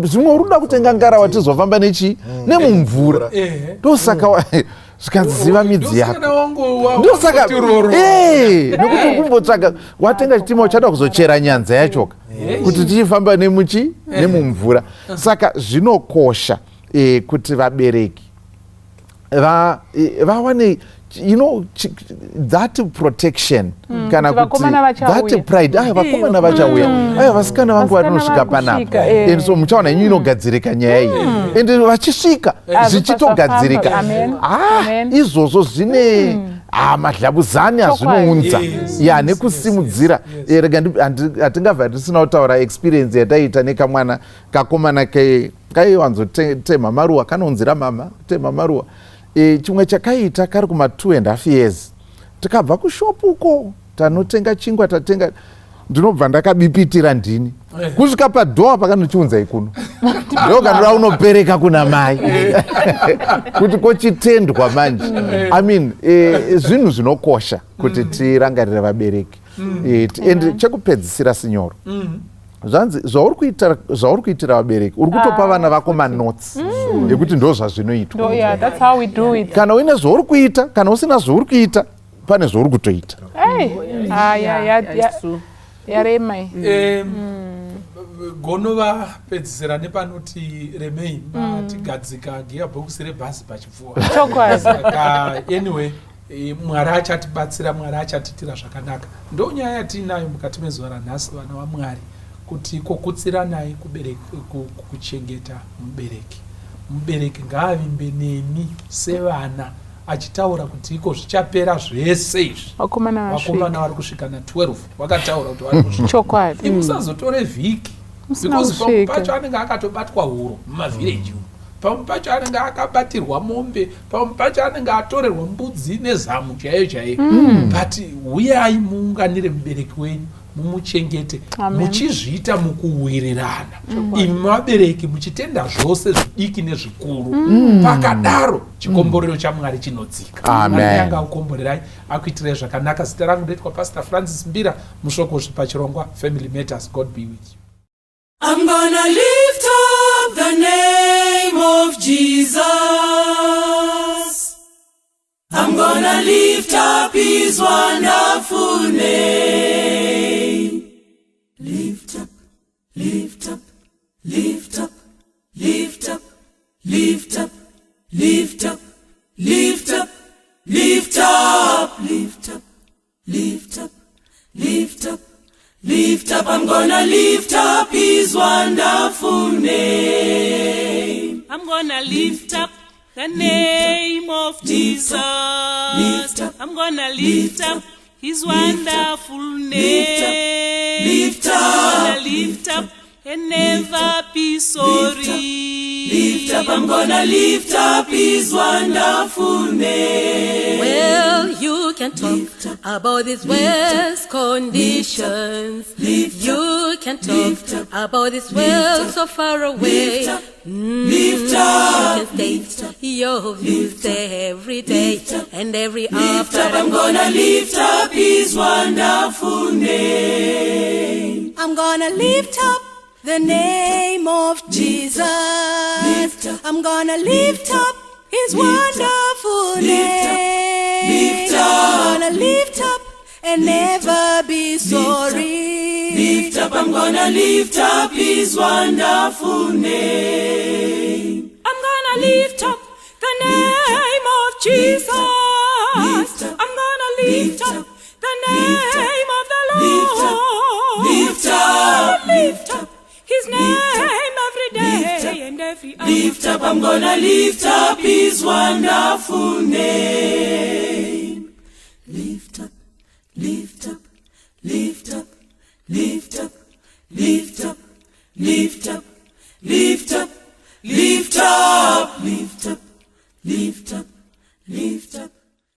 Zvimwe uri kuda kutenga ngara watizofamba nemumvura. Ndosaka zvikanziva midzi yako. Ndosaka nekuti kumbotsvaga watenga chitima uchada kuzochera nyanza yachoka kuti tichifamba nemumvura. Saka zvinokosha kuti vabereki vawane that protection kana kuti that pride. Vakomana vachauya, vasikana vangu varinosvika panapa, and so muchaona inyu inogadzirika nyaya iyi, and vachisvika zvichitogadzirika. Izvozvo zvine madhlabuzani azvinounza nekusimudzira. Hatingabva tisina kutaura experience yataita nekamwana kakomana kaiwanzotema maruwa kanonzira mama tema maruwa. Chimwe chakaita kari kuma 2.5 years tikabva kushopu uko tanotenga chingwa tatenga, ndinobva ndakabipitira ndini kusvika padhoa pakanochiunza ikuno ndokanoda unopereka kuna mai kuti kochitendwa manje. I mean zvinhu zvinokosha kuti tirangarire vabereki. And chekupedzisira sinyoro, zvanzi zvauri kuitira vabereki uri kutopa vana vako manotes ekuti ndo zvazvinoitwa. Kana uine zvauri kuita kana usina zvauri kuita pane zvauri kutoita. Yaremai gonova pedzisira nepanoti remei tigadzika gearbox rebhasi pachipfuwa. Anyway, Mwari achatibatsira, Mwari achatitira zvakanaka. Ndo nyaya yatinayo mukati mezuva ranhasi vana vaMwari, kuti kokutsiranai kuchengeta mubereki. Mubereki ngaavimbe nemi sevana achitaura kuti iko zvichapera zvese izvi. Vakomana vari kusvika na 12 vakataura kuti vari kusvika. Musazotore vhiki because pamwe pacho anenge akatobatwa huro mumavhireji. Pamwe pacho anenge akabatirwa mombe, pamwe pacho anenge atorerwa mbudzi nezamu chaiyo. But uyai muunganire mubereki wenyu, mumuchengete, muchizviita mukuwirirana. Imi vabereki muchitenda zvose zvidiki nezvikuru. Pakadaro chikomborero chaMwari chinodzika. Mwari akukomborerai akuitirai zvakanaka. Zita rangu ndoitwa Pastor Francis Mbira, mushoko pachirongwa Family Matters. God be with you. I'm gonna lift up the name of Jesus. I'm gonna lift up his wonderful name. Lift up, lift up, lift up, lift up, lift up, lift up, lift up, lift up, lift up, lift up, lift up, lift up. I'm gonna lift up his wonderful name. I'm gonna lift up the name of Jesus. I'm gonna lift up his wonderful name. Lift up, I'm gonna lift up and never be sorry. lift up. I'm gonna lift up his wonderful name. Well, you can talk about this world's conditions. You can talk about this world so far away. Lift up, you can state your views every day and every hour. I'm gonna lift up his wonderful name. I'm gonna lift up the name of Jesus. I'm gonna lift up his wonderful name. Lift up, I'm gonna lift up and never be sorry. Lift up, I'm gonna lift up his wonderful name. I'm gonna lift up the name of Jesus. I'm gonna lift up the name of the Lord. Lift up, lift up his name every day and every hour. Lift up, I'm gonna lift up his wonderful name. Lift up, lift up, lift up, lift up, lift up.